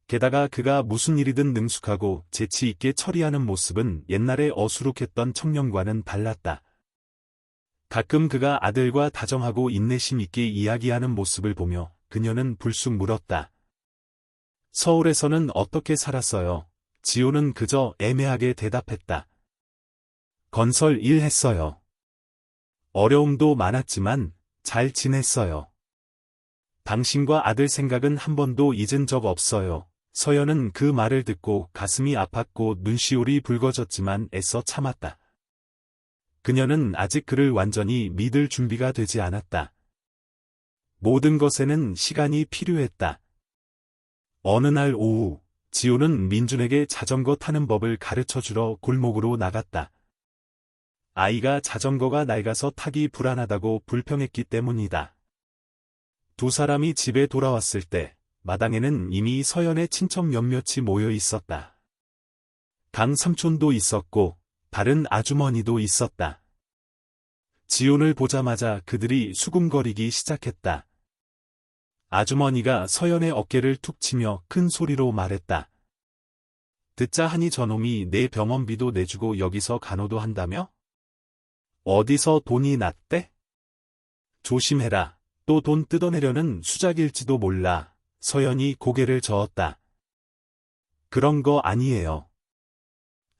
게다가 그가 무슨 일이든 능숙하고 재치 있게 처리하는 모습은 옛날에 어수룩했던 청년과는 달랐다. 가끔 그가 아들과 다정하고 인내심 있게 이야기하는 모습을 보며 그녀는 불쑥 물었다. 서울에서는 어떻게 살았어요? 지호는 그저 애매하게 대답했다. 건설 일 했어요. 어려움도 많았지만 잘 지냈어요. 당신과 아들 생각은 한 번도 잊은 적 없어요. 서연은 그 말을 듣고 가슴이 아팠고 눈시울이 붉어졌지만 애써 참았다. 그녀는 아직 그를 완전히 믿을 준비가 되지 않았다. 모든 것에는 시간이 필요했다. 어느 날 오후, 지호는 민준에게 자전거 타는 법을 가르쳐주러 골목으로 나갔다. 아이가 자전거가 낡아서 타기 불안하다고 불평했기 때문이다. 두 사람이 집에 돌아왔을 때 마당에는 이미 서연의 친척 몇몇이 모여 있었다. 강 삼촌도 있었고 다른 아주머니도 있었다. 지훈을 보자마자 그들이 수군거리기 시작했다. 아주머니가 서연의 어깨를 툭 치며 큰 소리로 말했다. 듣자 하니 저놈이 내 병원비도 내주고 여기서 간호도 한다며? 어디서 돈이 났대? 조심해라. 또 돈 뜯어내려는 수작일지도 몰라. 서연이 고개를 저었다. 그런 거 아니에요.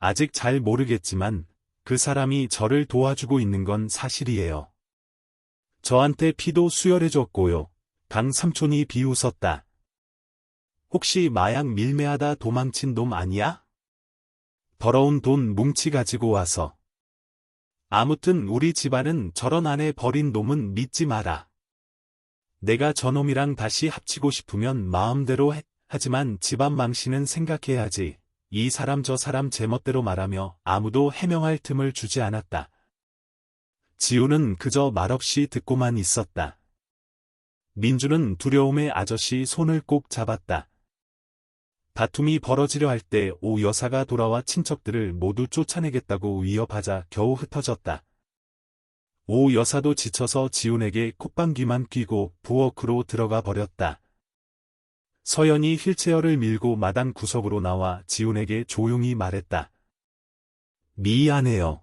아직 잘 모르겠지만 그 사람이 저를 도와주고 있는 건 사실이에요. 저한테 피도 수혈해줬고요. 강 삼촌이 비웃었다. 혹시 마약 밀매하다 도망친 놈 아니야? 더러운 돈 뭉치 가지고 와서. 아무튼 우리 집안은 저런 아내 버린 놈은 믿지 마라. 내가 저놈이랑 다시 합치고 싶으면 마음대로 해. 하지만 집안 망신은 생각해야지. 이 사람 저 사람 제멋대로 말하며 아무도 해명할 틈을 주지 않았다. 지우는 그저 말없이 듣고만 있었다. 민주는 두려움에 아저씨 손을 꼭 잡았다. 다툼이 벌어지려 할 때 오 여사가 돌아와 친척들을 모두 쫓아내겠다고 위협하자 겨우 흩어졌다. 오 여사도 지쳐서 지훈에게 콧방귀만 뀌고 부엌으로 들어가 버렸다. 서연이 휠체어를 밀고 마당 구석으로 나와 지훈에게 조용히 말했다. 미안해요.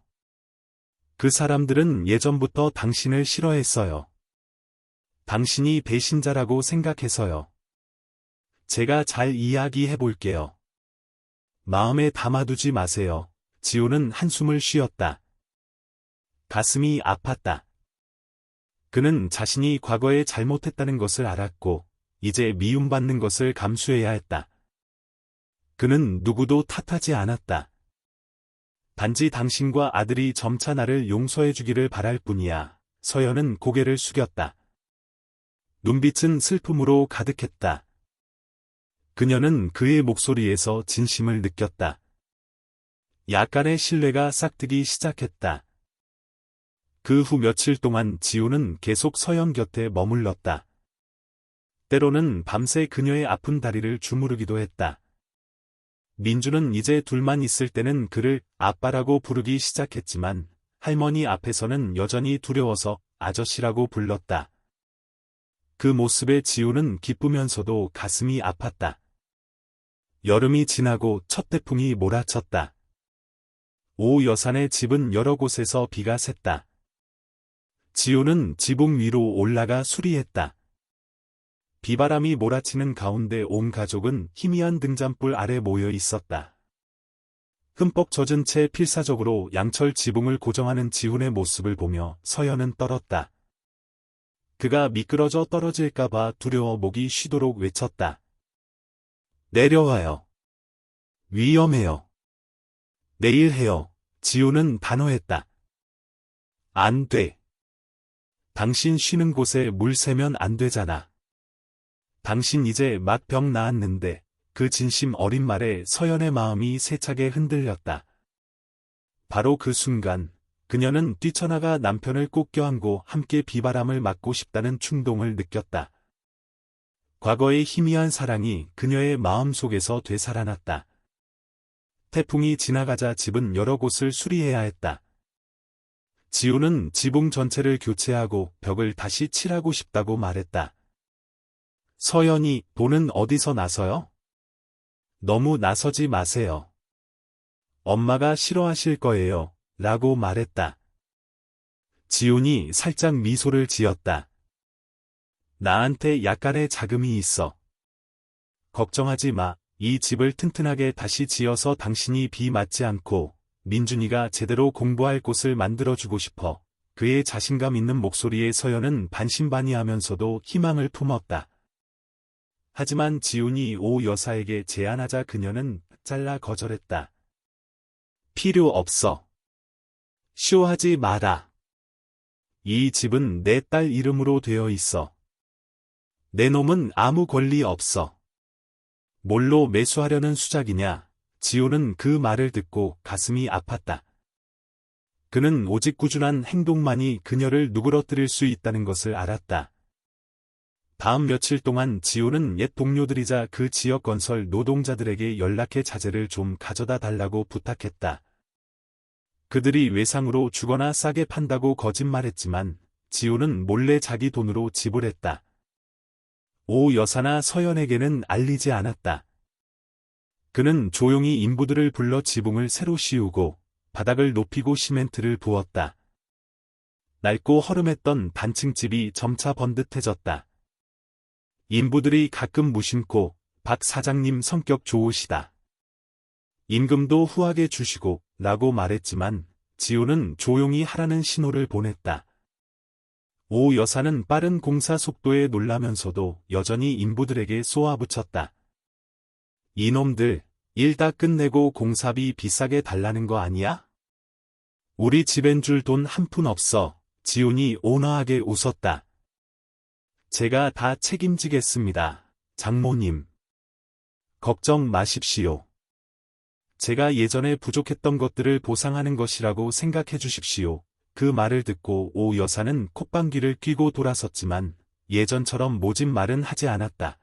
그 사람들은 예전부터 당신을 싫어했어요. 당신이 배신자라고 생각해서요. 제가 잘 이야기해 볼게요. 마음에 담아두지 마세요. 지훈은 한숨을 쉬었다. 가슴이 아팠다. 그는 자신이 과거에 잘못했다는 것을 알았고 이제 미움받는 것을 감수해야 했다. 그는 누구도 탓하지 않았다. 단지 당신과 아들이 점차 나를 용서해 주기를 바랄 뿐이야. 서연은 고개를 숙였다. 눈빛은 슬픔으로 가득했다. 그녀는 그의 목소리에서 진심을 느꼈다. 약간의 신뢰가 싹트기 시작했다. 그 후 며칠 동안 지우는 계속 서연 곁에 머물렀다. 때로는 밤새 그녀의 아픈 다리를 주무르기도 했다. 민주는 이제 둘만 있을 때는 그를 아빠라고 부르기 시작했지만 할머니 앞에서는 여전히 두려워서 아저씨라고 불렀다. 그 모습에 지우는 기쁘면서도 가슴이 아팠다. 여름이 지나고 첫 태풍이 몰아쳤다. 오 여산의 집은 여러 곳에서 비가 샜다. 지우는 지붕 위로 올라가 수리했다. 비바람이 몰아치는 가운데 온 가족은 희미한 등잔불 아래 모여 있었다. 흠뻑 젖은 채 필사적으로 양철 지붕을 고정하는 지훈의 모습을 보며 서연은 떨었다. 그가 미끄러져 떨어질까봐 두려워 목이 쉬도록 외쳤다. 내려와요. 위험해요. 내일 해요. 지훈은 단호했다. 안 돼. 당신 쉬는 곳에 물 새면 안 되잖아. 당신 이제 막 병 나았는데. 그 진심 어린 말에 서연의 마음이 세차게 흔들렸다. 바로 그 순간 그녀는 뛰쳐나가 남편을 꼭 껴안고 함께 비바람을 맞고 싶다는 충동을 느꼈다. 과거의 희미한 사랑이 그녀의 마음속에서 되살아났다. 태풍이 지나가자 집은 여러 곳을 수리해야 했다. 지우는 지붕 전체를 교체하고 벽을 다시 칠하고 싶다고 말했다. 서연이 돈은 어디서 나서요? 너무 나서지 마세요. 엄마가 싫어하실 거예요. 라고 말했다. 지훈이 살짝 미소를 지었다. 나한테 약간의 자금이 있어. 걱정하지 마. 이 집을 튼튼하게 다시 지어서 당신이 비 맞지 않고 민준이가 제대로 공부할 곳을 만들어주고 싶어. 그의 자신감 있는 목소리에 서연은 반신반의하면서도 희망을 품었다. 하지만 지훈이 오 여사에게 제안하자 그녀는 잘라 거절했다. 필요 없어. 쇼하지 마라. 이 집은 내 딸 이름으로 되어 있어. 내 놈은 아무 권리 없어. 뭘로 매수하려는 수작이냐? 지훈은 그 말을 듣고 가슴이 아팠다. 그는 오직 꾸준한 행동만이 그녀를 누그러뜨릴 수 있다는 것을 알았다. 다음 며칠 동안 지훈은 옛 동료들이자 그 지역 건설 노동자들에게 연락해 자재를 좀 가져다 달라고 부탁했다. 그들이 외상으로 주거나 싸게 판다고 거짓말했지만 지훈은 몰래 자기 돈으로 지불했다. 오 여사나 서연에게는 알리지 않았다. 그는 조용히 인부들을 불러 지붕을 새로 씌우고 바닥을 높이고 시멘트를 부었다. 낡고 허름했던 단층집이 점차 번듯해졌다. 인부들이 가끔 무심코 박 사장님 성격 좋으시다. 임금도 후하게 주시고 라고 말했지만 지훈은 조용히 하라는 신호를 보냈다. 오 여사는 빠른 공사 속도에 놀라면서도 여전히 인부들에게 쏘아붙였다. 이놈들, 일 다 끝내고 공사비 비싸게 달라는 거 아니야? 우리 집엔 줄 돈 한 푼 없어. 지훈이 온화하게 웃었다. 제가 다 책임지겠습니다, 장모님. 걱정 마십시오. 제가 예전에 부족했던 것들을 보상하는 것이라고 생각해 주십시오. 그 말을 듣고 오 여사는 콧방귀를 뀌고 돌아섰지만 예전처럼 모진 말은 하지 않았다.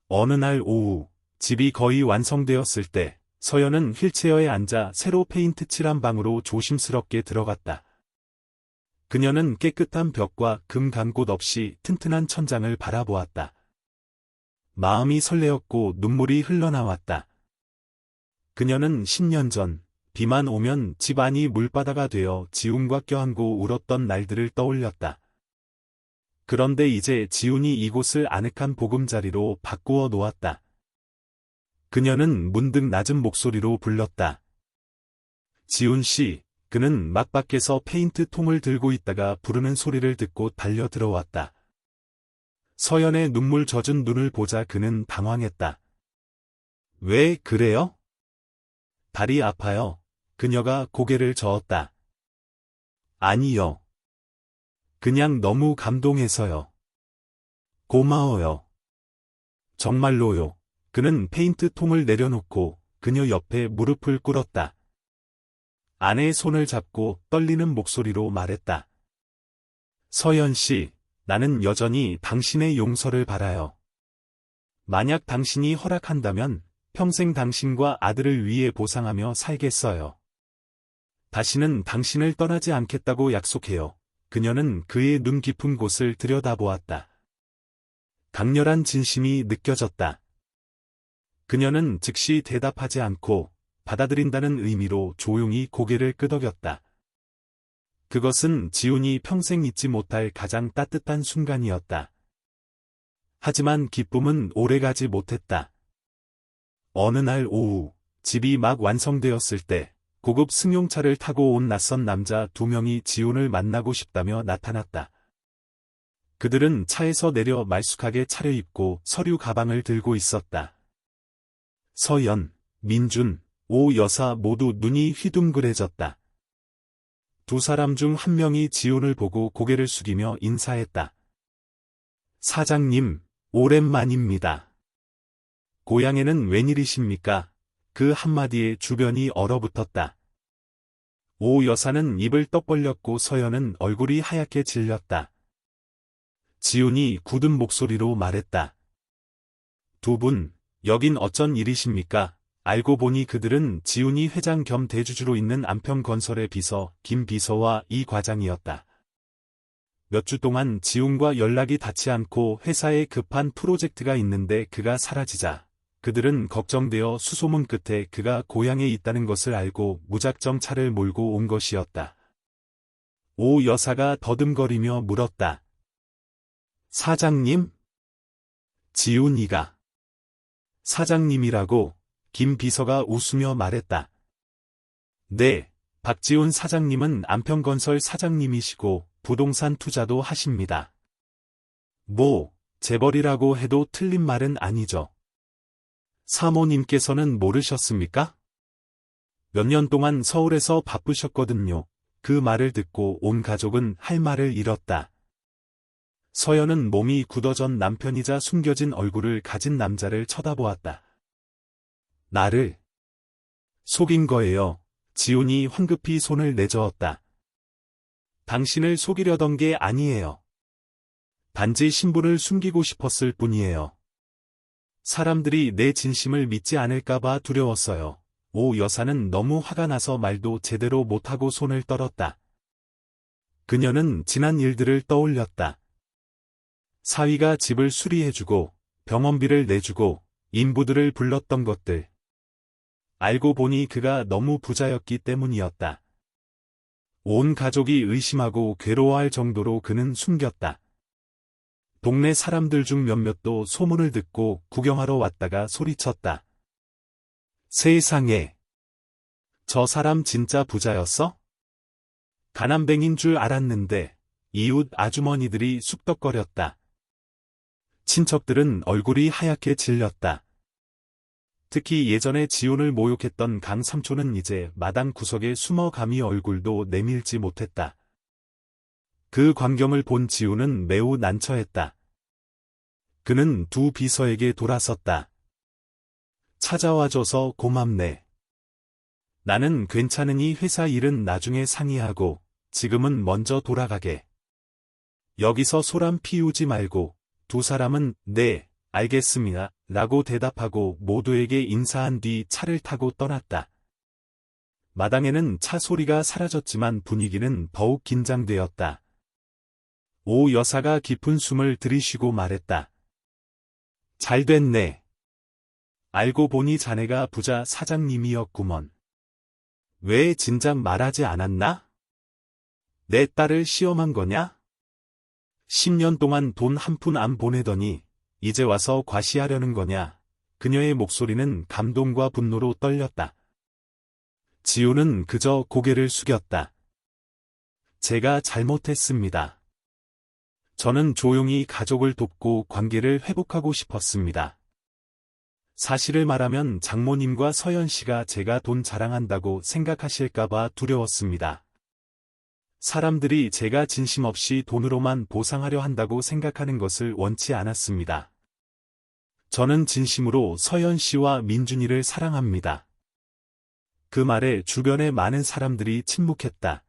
어느 날 오후, 집이 거의 완성되었을 때 서연은 휠체어에 앉아 새로 페인트 칠한 방으로 조심스럽게 들어갔다. 그녀는 깨끗한 벽과 금 간 곳 없이 튼튼한 천장을 바라보았다. 마음이 설레었고 눈물이 흘러나왔다. 그녀는 10년 전 비만 오면 집 안이 물바다가 되어 지훈과 껴안고 울었던 날들을 떠올렸다. 그런데 이제 지훈이 이곳을 아늑한 보금자리로 바꾸어 놓았다. 그녀는 문득 낮은 목소리로 불렀다. 지훈 씨. 그는 막 밖에서 페인트 통을 들고 있다가 부르는 소리를 듣고 달려 들어왔다. 서연의 눈물 젖은 눈을 보자 그는 당황했다. 왜 그래요? 다리 아파요. 그녀가 고개를 저었다. 아니요. 그냥 너무 감동해서요. 고마워요. 정말로요. 그는 페인트 통을 내려놓고 그녀 옆에 무릎을 꿇었다. 아내의 손을 잡고 떨리는 목소리로 말했다. 서연 씨, 나는 여전히 당신의 용서를 바라요. 만약 당신이 허락한다면 평생 당신과 아들을 위해 보상하며 살겠어요. 다시는 당신을 떠나지 않겠다고 약속해요. 그녀는 그의 눈 깊은 곳을 들여다보았다. 강렬한 진심이 느껴졌다. 그녀는 즉시 대답하지 않고 받아들인다는 의미로 조용히 고개를 끄덕였다. 그것은 지훈이 평생 잊지 못할 가장 따뜻한 순간이었다. 하지만 기쁨은 오래가지 못했다. 어느 날 오후, 집이 막 완성되었을 때 고급 승용차를 타고 온 낯선 남자 2명이 지훈을 만나고 싶다며 나타났다. 그들은 차에서 내려 말쑥하게 차려입고 서류 가방을 들고 있었다. 서연, 민준, 오 여사 모두 눈이 휘둥그레졌다. 두 사람 중 한 명이 지훈을 보고 고개를 숙이며 인사했다. 사장님, 오랜만입니다. 고향에는 웬일이십니까? 그 한마디에 주변이 얼어붙었다. 오 여사는 입을 떡 벌렸고 서연은 얼굴이 하얗게 질렸다. 지훈이 굳은 목소리로 말했다. 두 분, 여긴 어쩐 일이십니까? 알고 보니 그들은 지훈이 회장 겸 대주주로 있는 안평건설의 비서 김 비서와 이 과장이었다. 몇 주 동안 지훈과 연락이 닿지 않고 회사에 급한 프로젝트가 있는데 그가 사라지자 그들은 걱정되어 수소문 끝에 그가 고향에 있다는 것을 알고 무작정 차를 몰고 온 것이었다. 오 여사가 더듬거리며 물었다. 사장님? 지훈이가. 사장님이라고 김 비서가 웃으며 말했다. 네, 박지훈 사장님은 안평건설 사장님이시고 부동산 투자도 하십니다. 뭐, 재벌이라고 해도 틀린 말은 아니죠. 사모님께서는 모르셨습니까? 몇 년 동안 서울에서 바쁘셨거든요. 그 말을 듣고 온 가족은 할 말을 잃었다. 서연은 몸이 굳어전 남편이자 숨겨진 얼굴을 가진 남자를 쳐다보았다. 나를 속인 거예요. 지훈이 황급히 손을 내저었다. 당신을 속이려던 게 아니에요. 단지 신분을 숨기고 싶었을 뿐이에요. 사람들이 내 진심을 믿지 않을까봐 두려웠어요. 오 여사는 너무 화가 나서 말도 제대로 못하고 손을 떨었다. 그녀는 지난 일들을 떠올렸다. 사위가 집을 수리해주고 병원비를 내주고 인부들을 불렀던 것들. 알고 보니 그가 너무 부자였기 때문이었다. 온 가족이 의심하고 괴로워할 정도로 그는 숨겼다. 동네 사람들 중 몇몇도 소문을 듣고 구경하러 왔다가 소리쳤다. 세상에! 저 사람 진짜 부자였어? 가난뱅인 줄 알았는데 이웃 아주머니들이 쑥덕거렸다. 친척들은 얼굴이 하얗게 질렸다. 특히 예전에 지훈을 모욕했던 강 삼촌은 이제 마당 구석에 숨어가며 얼굴도 내밀지 못했다. 그 광경을 본 지훈은 매우 난처했다. 그는 두 비서에게 돌아섰다. 찾아와줘서 고맙네. 나는 괜찮으니 회사 일은 나중에 상의하고 지금은 먼저 돌아가게. 여기서 소란 피우지 말고. 두 사람은 네, 알겠습니다. 라고 대답하고 모두에게 인사한 뒤 차를 타고 떠났다. 마당에는 차 소리가 사라졌지만 분위기는 더욱 긴장되었다. 오 여사가 깊은 숨을 들이쉬고 말했다. 잘 됐네. 알고 보니 자네가 부자 사장님이었구먼. 왜 진작 말하지 않았나? 내 딸을 시험한 거냐? 10년 동안 돈 한 푼 안 보내더니 이제 와서 과시하려는 거냐? 그녀의 목소리는 감동과 분노로 떨렸다. 지훈은 그저 고개를 숙였다. 제가 잘못했습니다. 저는 조용히 가족을 돕고 관계를 회복하고 싶었습니다. 사실을 말하면 장모님과 서연 씨가 제가 돈 자랑한다고 생각하실까봐 두려웠습니다. 사람들이 제가 진심 없이 돈으로만 보상하려 한다고 생각하는 것을 원치 않았습니다. 저는 진심으로 서연 씨와 민준이를 사랑합니다. 그 말에 주변의 많은 사람들이 침묵했다.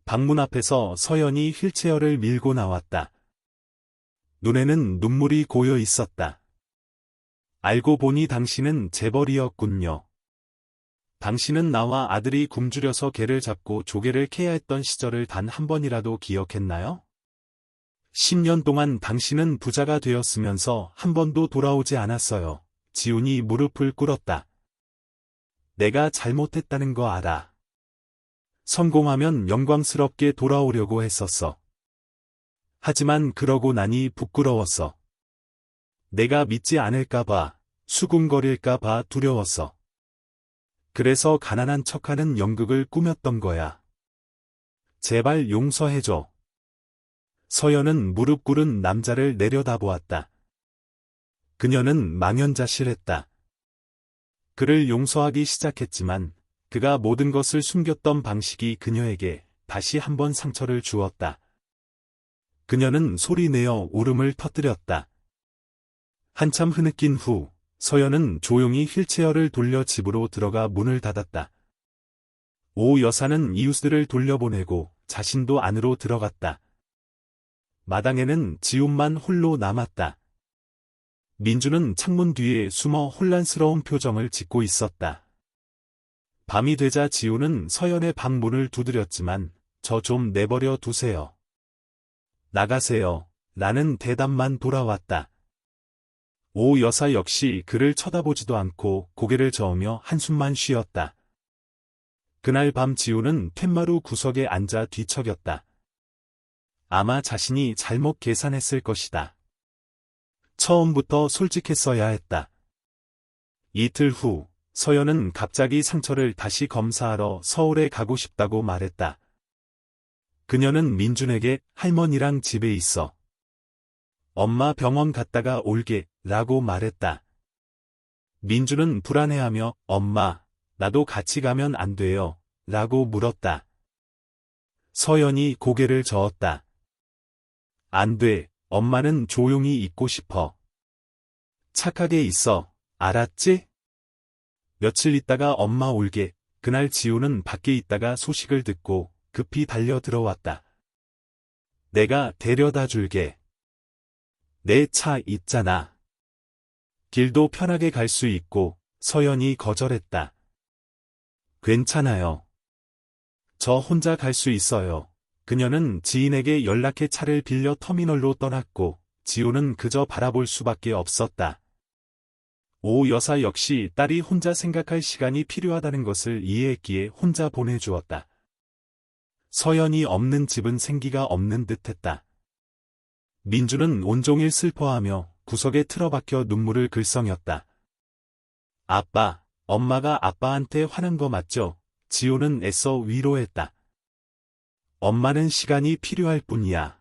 방문 앞에서 서연이 휠체어를 밀고 나왔다. 눈에는 눈물이 고여 있었다. 알고 보니 당신은 재벌이었군요. 당신은 나와 아들이 굶주려서 개를 잡고 조개를 캐야 했던 시절을 단 한 번이라도 기억했나요? 10년 동안 당신은 부자가 되었으면서 한 번도 돌아오지 않았어요. 지훈이 무릎을 꿇었다. 내가 잘못했다는 거 알아. 성공하면 영광스럽게 돌아오려고 했었어. 하지만 그러고 나니 부끄러웠어. 내가 믿지 않을까봐, 수군거릴까봐 두려웠어. 그래서 가난한 척하는 연극을 꾸몄던 거야. 제발 용서해줘. 서연은 무릎 꿇은 남자를 내려다보았다. 그녀는 망연자실했다. 그를 용서하기 시작했지만 그가 모든 것을 숨겼던 방식이 그녀에게 다시 한번 상처를 주었다. 그녀는 소리내어 울음을 터뜨렸다. 한참 흐느낀 후 서연은 조용히 휠체어를 돌려 집으로 들어가 문을 닫았다. 오 여사는 이웃들을 돌려보내고 자신도 안으로 들어갔다. 마당에는 지훈만 홀로 남았다. 민주는 창문 뒤에 숨어 혼란스러운 표정을 짓고 있었다. 밤이 되자 지훈은 서연의 방 문을 두드렸지만 저 좀 내버려 두세요. 나가세요. 라는 대답만 돌아왔다. 오 여사 역시 그를 쳐다보지도 않고 고개를 저으며 한숨만 쉬었다. 그날 밤 지우는 툇마루 구석에 앉아 뒤척였다. 아마 자신이 잘못 계산했을 것이다. 처음부터 솔직했어야 했다. 이틀 후, 서연은 갑자기 상처를 다시 검사하러 서울에 가고 싶다고 말했다. 그녀는 민준에게 할머니랑 집에 있어. 엄마 병원 갔다가 올게, 라고 말했다. 민준은 불안해하며 엄마, 나도 같이 가면 안 돼요, 라고 물었다. 서연이 고개를 저었다. 안 돼, 엄마는 조용히 있고 싶어. 착하게 있어, 알았지? 며칠 있다가 엄마 올게. 그날 지우는 밖에 있다가 소식을 듣고 급히 달려 들어왔다. 내가 데려다 줄게. 내 차 있잖아. 길도 편하게 갈 수 있고. 서연이 거절했다. 괜찮아요. 저 혼자 갈 수 있어요. 그녀는 지인에게 연락해 차를 빌려 터미널로 떠났고 지우는 그저 바라볼 수밖에 없었다. 오 여사 역시 딸이 혼자 생각할 시간이 필요하다는 것을 이해했기에 혼자 보내주었다. 서연이 없는 집은 생기가 없는 듯했다. 민주는 온종일 슬퍼하며 구석에 틀어박혀 눈물을 글썽였다. 아빠, 엄마가 아빠한테 화난 거 맞죠? 지우는 애써 위로했다. 엄마는 시간이 필요할 뿐이야.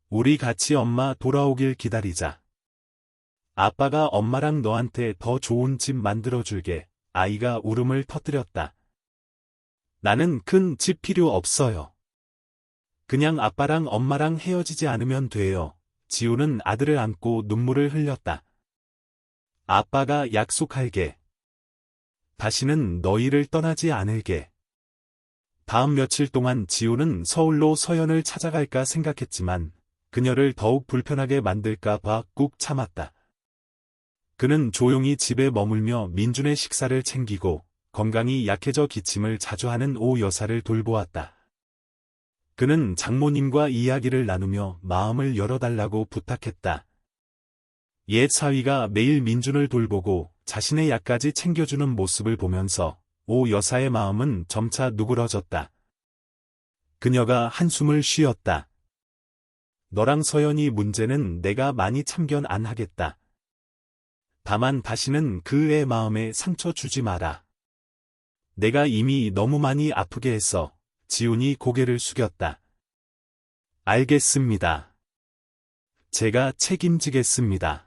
우리 같이 엄마 돌아오길 기다리자. 아빠가 엄마랑 너한테 더 좋은 집 만들어줄게. 아이가 울음을 터뜨렸다. 나는 큰 집 필요 없어요. 그냥 아빠랑 엄마랑 헤어지지 않으면 돼요. 지우는 아들을 안고 눈물을 흘렸다. 아빠가 약속할게. 다시는 너희를 떠나지 않을게. 다음 며칠 동안 지우는 서울로 서연을 찾아갈까 생각했지만 그녀를 더욱 불편하게 만들까 봐 꾹 참았다. 그는 조용히 집에 머물며 민준의 식사를 챙기고 건강이 약해져 기침을 자주 하는 오 여사를 돌보았다. 그는 장모님과 이야기를 나누며 마음을 열어달라고 부탁했다. 옛 사위가 매일 민준을 돌보고 자신의 약까지 챙겨주는 모습을 보면서 오 여사의 마음은 점차 누그러졌다. 그녀가 한숨을 쉬었다. 너랑 서연이 문제는 내가 많이 참견 안 하겠다. 다만 다시는 그 애 마음에 상처 주지 마라. 내가 이미 너무 많이 아프게 했어. 지훈이 고개를 숙였다. 알겠습니다. 제가 책임지겠습니다.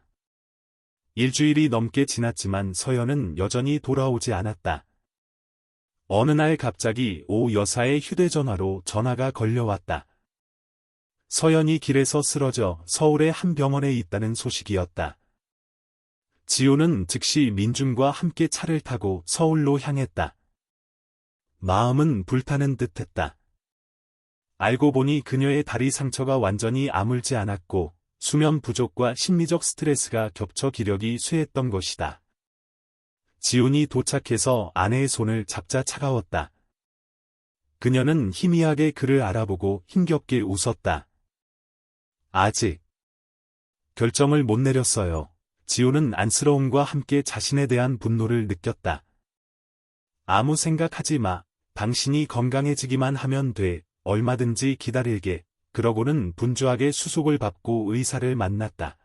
일주일이 넘게 지났지만 서연은 여전히 돌아오지 않았다. 어느 날 갑자기 오 여사의 휴대전화로 전화가 걸려왔다. 서연이 길에서 쓰러져 서울의 한 병원에 있다는 소식이었다. 지우는 즉시 민준과 함께 차를 타고 서울로 향했다. 마음은 불타는 듯했다. 알고 보니 그녀의 다리 상처가 완전히 아물지 않았고 수면 부족과 심리적 스트레스가 겹쳐 기력이 쇠했던 것이다. 지훈이 도착해서 아내의 손을 잡자 차가웠다. 그녀는 희미하게 그를 알아보고 힘겹게 웃었다. 아직 결정을 못 내렸어요. 지우는 안쓰러움과 함께 자신에 대한 분노를 느꼈다. 아무 생각하지 마. 당신이 건강해지기만 하면 돼. 얼마든지 기다릴게. 그러고는 분주하게 수속을 밟고 의사를 만났다.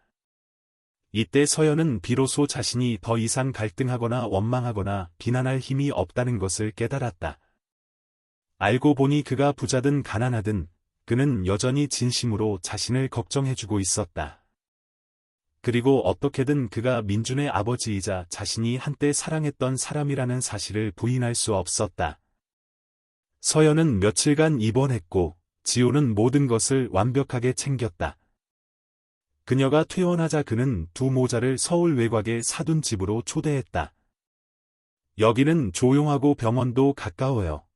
이때 서연은 비로소 자신이 더 이상 갈등하거나 원망하거나 비난할 힘이 없다는 것을 깨달았다. 알고 보니 그가 부자든 가난하든 그는 여전히 진심으로 자신을 걱정해주고 있었다. 그리고 어떻게든 그가 민준의 아버지이자 자신이 한때 사랑했던 사람이라는 사실을 부인할 수 없었다. 서연은 며칠간 입원했고 지우는 모든 것을 완벽하게 챙겼다. 그녀가 퇴원하자 그는 두 모자를 서울 외곽의 사둔 집으로 초대했다. 여기는 조용하고 병원도 가까워요.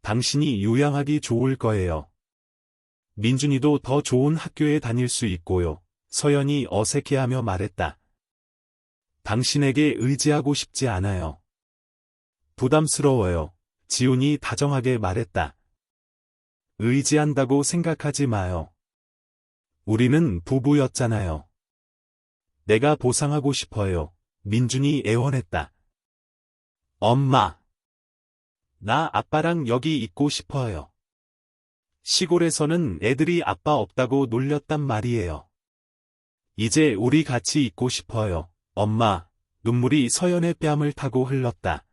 당신이 요양하기 좋을 거예요. 민준이도 더 좋은 학교에 다닐 수 있고요. 서연이 어색해하며 말했다. 당신에게 의지하고 싶지 않아요. 부담스러워요. 지훈이 다정하게 말했다. 의지한다고 생각하지 마요. 우리는 부부였잖아요. 내가 보상하고 싶어요. 민준이 애원했다. 엄마. 나 아빠랑 여기 있고 싶어요. 시골에서는 애들이 아빠 없다고 놀렸단 말이에요. 이제 우리 같이 있고 싶어요. 엄마, 눈물이 서연의 뺨을 타고 흘렀다.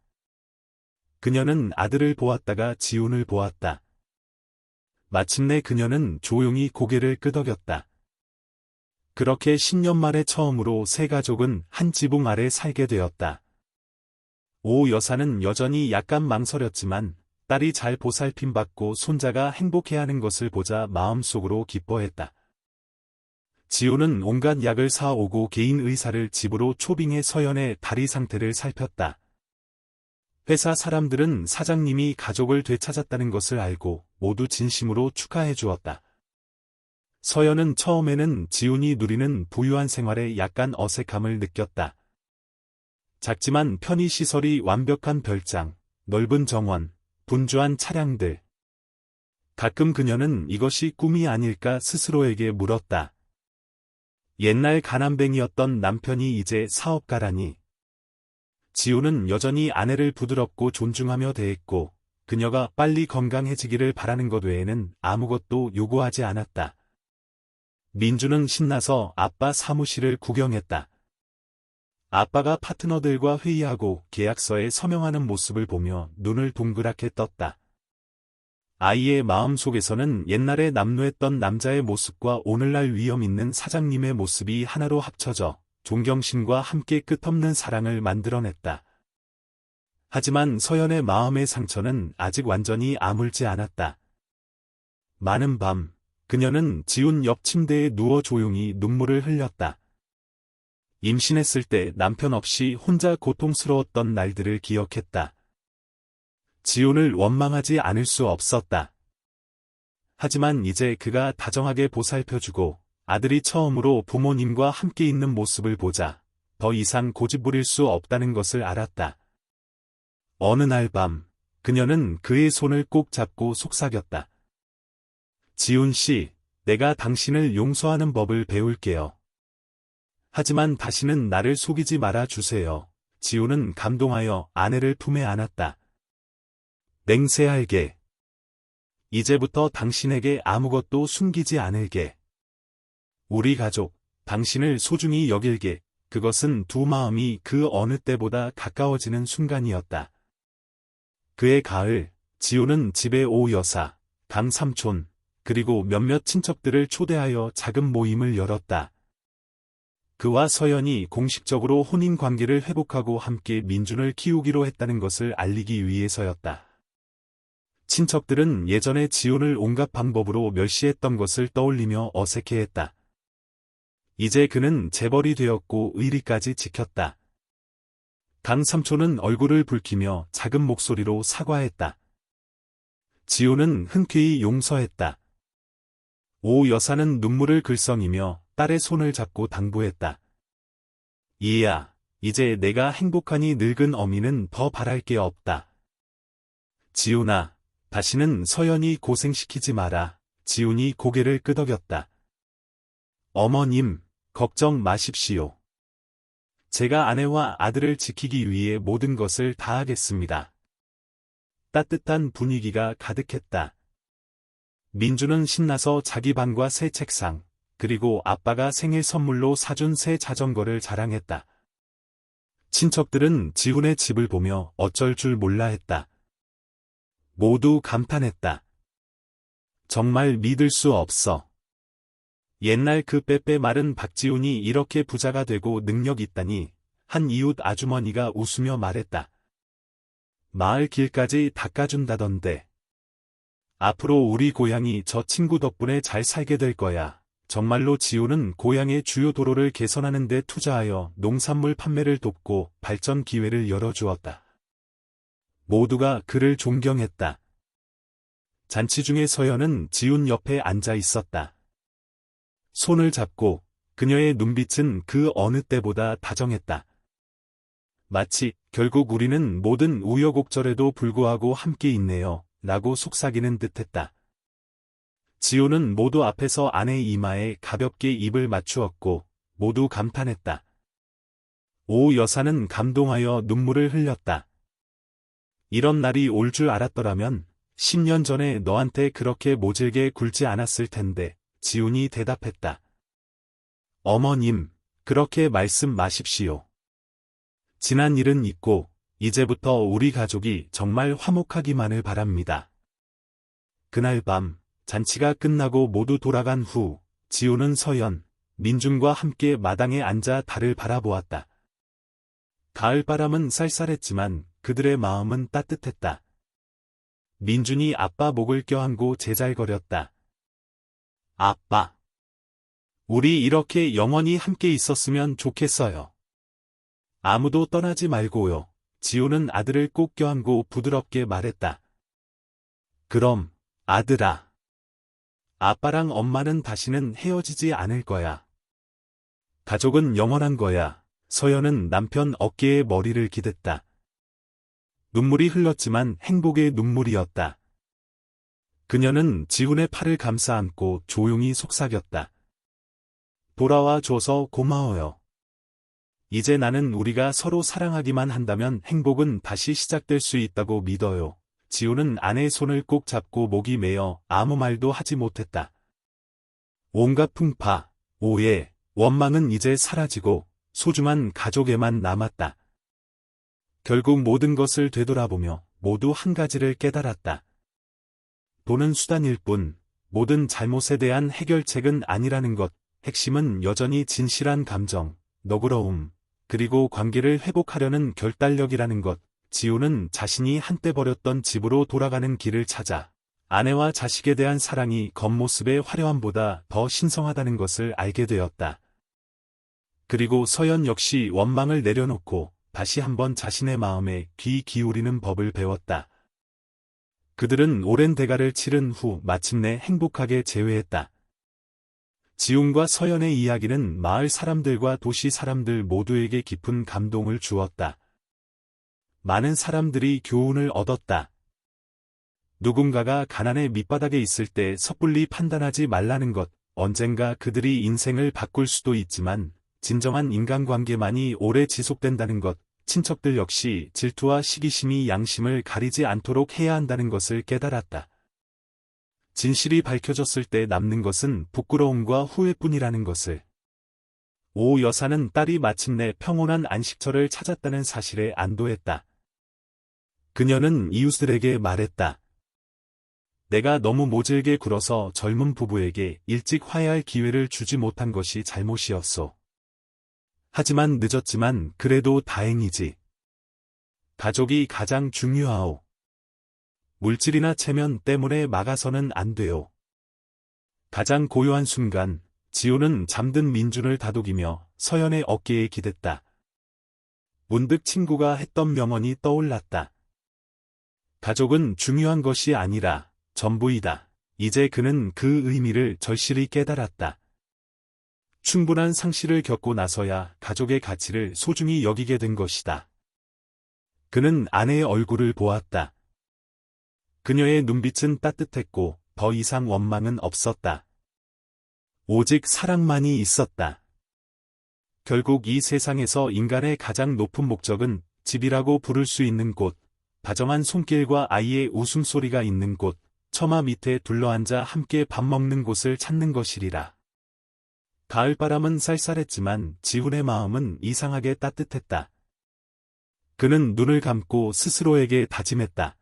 그녀는 아들을 보았다가 지훈을 보았다. 마침내 그녀는 조용히 고개를 끄덕였다. 그렇게 10년 만에 처음으로 세 가족은 한 지붕 아래 살게 되었다. 오 여사는 여전히 약간 망설였지만 딸이 잘 보살핌받고 손자가 행복해하는 것을 보자 마음속으로 기뻐했다. 지호는 온갖 약을 사오고 개인 의사를 집으로 초빙해 서연의 다리 상태를 살폈다. 회사 사람들은 사장님이 가족을 되찾았다는 것을 알고 모두 진심으로 축하해 주었다. 서연은 처음에는 지훈이 누리는 부유한 생활에 약간 어색함을 느꼈다. 작지만 편의시설이 완벽한 별장, 넓은 정원, 분주한 차량들. 가끔 그녀는 이것이 꿈이 아닐까 스스로에게 물었다. 옛날 가난뱅이였던 남편이 이제 사업가라니. 지훈은 여전히 아내를 부드럽고 존중하며 대했고 그녀가 빨리 건강해지기를 바라는 것 외에는 아무것도 요구하지 않았다. 민주는 신나서 아빠 사무실을 구경했다. 아빠가 파트너들과 회의하고 계약서에 서명하는 모습을 보며 눈을 동그랗게 떴다. 아이의 마음속에서는 옛날에 남루했던 남자의 모습과 오늘날 위험 있는 사장님의 모습이 하나로 합쳐져 존경심과 함께 끝없는 사랑을 만들어냈다. 하지만 서연의 마음의 상처는 아직 완전히 아물지 않았다. 많은 밤, 그녀는 지훈 옆 침대에 누워 조용히 눈물을 흘렸다. 임신했을 때 남편 없이 혼자 고통스러웠던 날들을 기억했다. 지훈을 원망하지 않을 수 없었다. 하지만 이제 그가 다정하게 보살펴주고 아들이 처음으로 부모님과 함께 있는 모습을 보자 더 이상 고집부릴 수 없다는 것을 알았다. 어느 날 밤, 그녀는 그의 손을 꼭 잡고 속삭였다. 지훈 씨, 내가 당신을 용서하는 법을 배울게요. 하지만 다시는 나를 속이지 말아 주세요. 지훈은 감동하여 아내를 품에 안았다. 맹세할게. 이제부터 당신에게 아무것도 숨기지 않을게. 우리 가족, 당신을 소중히 여길게. 그것은 두 마음이 그 어느 때보다 가까워지는 순간이었다. 그해 가을, 지훈은 집에 오 여사, 강 삼촌, 그리고 몇몇 친척들을 초대하여 작은 모임을 열었다. 그와 서연이 공식적으로 혼인 관계를 회복하고 함께 민준을 키우기로 했다는 것을 알리기 위해서였다. 친척들은 예전에 지훈을 온갖 방법으로 멸시했던 것을 떠올리며 어색해했다. 이제 그는 재벌이 되었고 의리까지 지켰다. 강 삼촌은 얼굴을 붉히며 작은 목소리로 사과했다. 지훈은 흔쾌히 용서했다. 오 여사는 눈물을 글썽이며 딸의 손을 잡고 당부했다. 이해야, 이제 내가 행복하니 늙은 어미는 더 바랄 게 없다. 지훈아, 다시는 서연이 고생시키지 마라. 지훈이 고개를 끄덕였다. 어머님, 걱정 마십시오. 제가 아내와 아들을 지키기 위해 모든 것을 다하겠습니다. 따뜻한 분위기가 가득했다. 민주는 신나서 자기 방과 새 책상, 그리고 아빠가 생일 선물로 사준 새 자전거를 자랑했다. 친척들은 지훈의 집을 보며 어쩔 줄 몰라 했다. 모두 감탄했다. 정말 믿을 수 없어. 옛날 그 빼빼 마른 박지훈이 이렇게 부자가 되고 능력 있다니. 한 이웃 아주머니가 웃으며 말했다. 마을 길까지 닦아준다던데. 앞으로 우리 고향이 저 친구 덕분에 잘 살게 될 거야. 정말로 지훈은 고향의 주요 도로를 개선하는 데 투자하여 농산물 판매를 돕고 발전 기회를 열어주었다. 모두가 그를 존경했다. 잔치 중에 서연은 지훈 옆에 앉아 있었다. 손을 잡고 그녀의 눈빛은 그 어느 때보다 다정했다. 마치 결국 우리는 모든 우여곡절에도 불구하고 함께 있네요. 라고 속삭이는 듯했다. 지호는 모두 앞에서 아내의 이마에 가볍게 입을 맞추었고 모두 감탄했다. 오 여사는 감동하여 눈물을 흘렸다. 이런 날이 올 줄 알았더라면 10년 전에 너한테 그렇게 모질게 굴지 않았을 텐데, 지훈이 대답했다. 어머님, 그렇게 말씀 마십시오. 지난 일은 잊고, 이제부터 우리 가족이 정말 화목하기만을 바랍니다. 그날 밤, 잔치가 끝나고 모두 돌아간 후, 지훈은 서연, 민준과 함께 마당에 앉아 달을 바라보았다. 가을바람은 쌀쌀했지만 그들의 마음은 따뜻했다. 민준이 아빠 목을 껴안고 제잘거렸다. 아빠. 우리 이렇게 영원히 함께 있었으면 좋겠어요. 아무도 떠나지 말고요. 지훈은 아들을 꼭 껴안고 부드럽게 말했다. 그럼, 아들아. 아빠랑 엄마는 다시는 헤어지지 않을 거야. 가족은 영원한 거야. 서연은 남편 어깨에 머리를 기댔다. 눈물이 흘렀지만 행복의 눈물이었다. 그녀는 지훈의 팔을 감싸 안고 조용히 속삭였다. 돌아와 줘서 고마워요. 이제 나는 우리가 서로 사랑하기만 한다면 행복은 다시 시작될 수 있다고 믿어요. 지훈은 아내의 손을 꼭 잡고 목이 메어 아무 말도 하지 못했다. 온갖 풍파, 오해, 원망은 이제 사라지고 소중한 가족에만 남았다. 결국 모든 것을 되돌아보며 모두 한 가지를 깨달았다. 돈은 수단일 뿐, 모든 잘못에 대한 해결책은 아니라는 것. 핵심은 여전히 진실한 감정, 너그러움, 그리고 관계를 회복하려는 결단력이라는 것. 지훈은 자신이 한때 버렸던 집으로 돌아가는 길을 찾아 아내와 자식에 대한 사랑이 겉모습의 화려함보다 더 신성하다는 것을 알게 되었다. 그리고 서연 역시 원망을 내려놓고 다시 한번 자신의 마음에 귀 기울이는 법을 배웠다. 그들은 오랜 대가를 치른 후 마침내 행복하게 재회했다. 지훈과 서연의 이야기는 마을 사람들과 도시 사람들 모두에게 깊은 감동을 주었다. 많은 사람들이 교훈을 얻었다. 누군가가 가난의 밑바닥에 있을 때 섣불리 판단하지 말라는 것. 언젠가 그들이 인생을 바꿀 수도 있지만 진정한 인간관계만이 오래 지속된다는 것. 친척들 역시 질투와 시기심이 양심을 가리지 않도록 해야 한다는 것을 깨달았다. 진실이 밝혀졌을 때 남는 것은 부끄러움과 후회뿐이라는 것을. 오 여사는 딸이 마침내 평온한 안식처를 찾았다는 사실에 안도했다. 그녀는 이웃들에게 말했다. 내가 너무 모질게 굴어서 젊은 부부에게 일찍 화해할 기회를 주지 못한 것이 잘못이었소. 하지만 늦었지만 그래도 다행이지. 가족이 가장 중요하오. 물질이나 체면 때문에 막아서는 안 돼요. 가장 고요한 순간, 지훈은 잠든 민준을 다독이며 서연의 어깨에 기댔다. 문득 친구가 했던 명언이 떠올랐다. 가족은 중요한 것이 아니라 전부이다. 이제 그는 그 의미를 절실히 깨달았다. 충분한 상실을 겪고 나서야 가족의 가치를 소중히 여기게 된 것이다. 그는 아내의 얼굴을 보았다. 그녀의 눈빛은 따뜻했고 더 이상 원망은 없었다. 오직 사랑만이 있었다. 결국 이 세상에서 인간의 가장 높은 목적은 집이라고 부를 수 있는 곳, 다정한 손길과 아이의 웃음소리가 있는 곳, 처마 밑에 둘러앉아 함께 밥 먹는 곳을 찾는 것이리라. 가을바람은 쌀쌀했지만 지훈의 마음은 이상하게 따뜻했다. 그는 눈을 감고 스스로에게 다짐했다.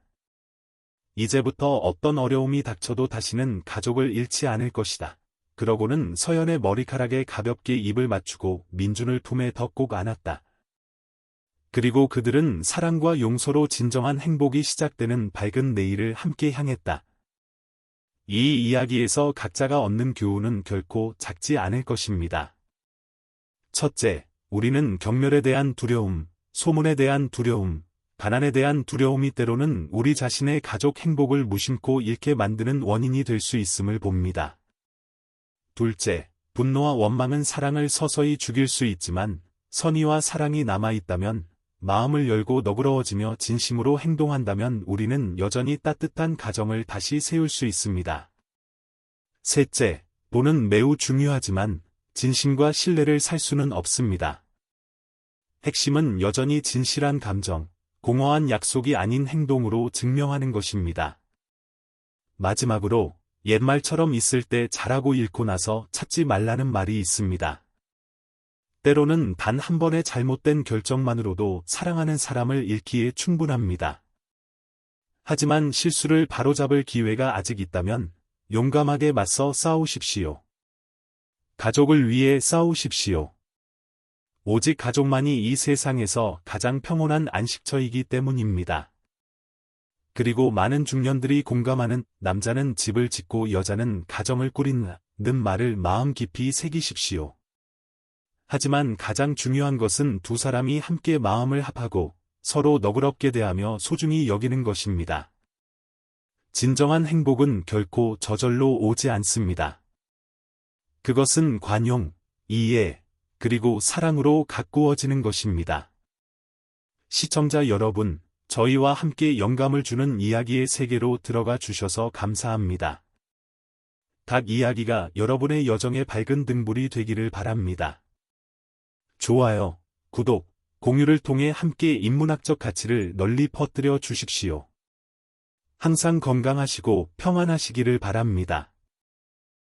이제부터 어떤 어려움이 닥쳐도 다시는 가족을 잃지 않을 것이다. 그러고는 서연의 머리카락에 가볍게 입을 맞추고 민준을 품에 더 꼭 안았다. 그리고 그들은 사랑과 용서로 진정한 행복이 시작되는 밝은 내일을 함께 향했다. 이 이야기에서 각자가 얻는 교훈은 결코 작지 않을 것입니다. 첫째, 우리는 경멸에 대한 두려움, 소문에 대한 두려움, 가난에 대한 두려움이 때로는 우리 자신의 가족 행복을 무심코 잃게 만드는 원인이 될 수 있음을 봅니다. 둘째, 분노와 원망은 사랑을 서서히 죽일 수 있지만 선의와 사랑이 남아있다면, 마음을 열고 너그러워지며 진심으로 행동한다면 우리는 여전히 따뜻한 가정을 다시 세울 수 있습니다. 셋째, 돈은 매우 중요하지만 진심과 신뢰를 살 수는 없습니다. 핵심은 여전히 진실한 감정, 공허한 약속이 아닌 행동으로 증명하는 것입니다. 마지막으로 옛말처럼 있을 때 잘하고 잃고 나서 찾지 말라는 말이 있습니다. 때로는 단 한 번의 잘못된 결정만으로도 사랑하는 사람을 잃기에 충분합니다. 하지만 실수를 바로잡을 기회가 아직 있다면 용감하게 맞서 싸우십시오. 가족을 위해 싸우십시오. 오직 가족만이 이 세상에서 가장 평온한 안식처이기 때문입니다. 그리고 많은 중년들이 공감하는 남자는 집을 짓고 여자는 가정을 꾸린다는 말을 마음 깊이 새기십시오. 하지만 가장 중요한 것은 두 사람이 함께 마음을 합하고 서로 너그럽게 대하며 소중히 여기는 것입니다. 진정한 행복은 결코 저절로 오지 않습니다. 그것은 관용, 이해, 그리고 사랑으로 가꾸어지는 것입니다. 시청자 여러분, 저희와 함께 영감을 주는 이야기의 세계로 들어가 주셔서 감사합니다. 각 이야기가 여러분의 여정의 밝은 등불이 되기를 바랍니다. 좋아요, 구독, 공유를 통해 함께 인문학적 가치를 널리 퍼뜨려 주십시오. 항상 건강하시고 평안하시기를 바랍니다.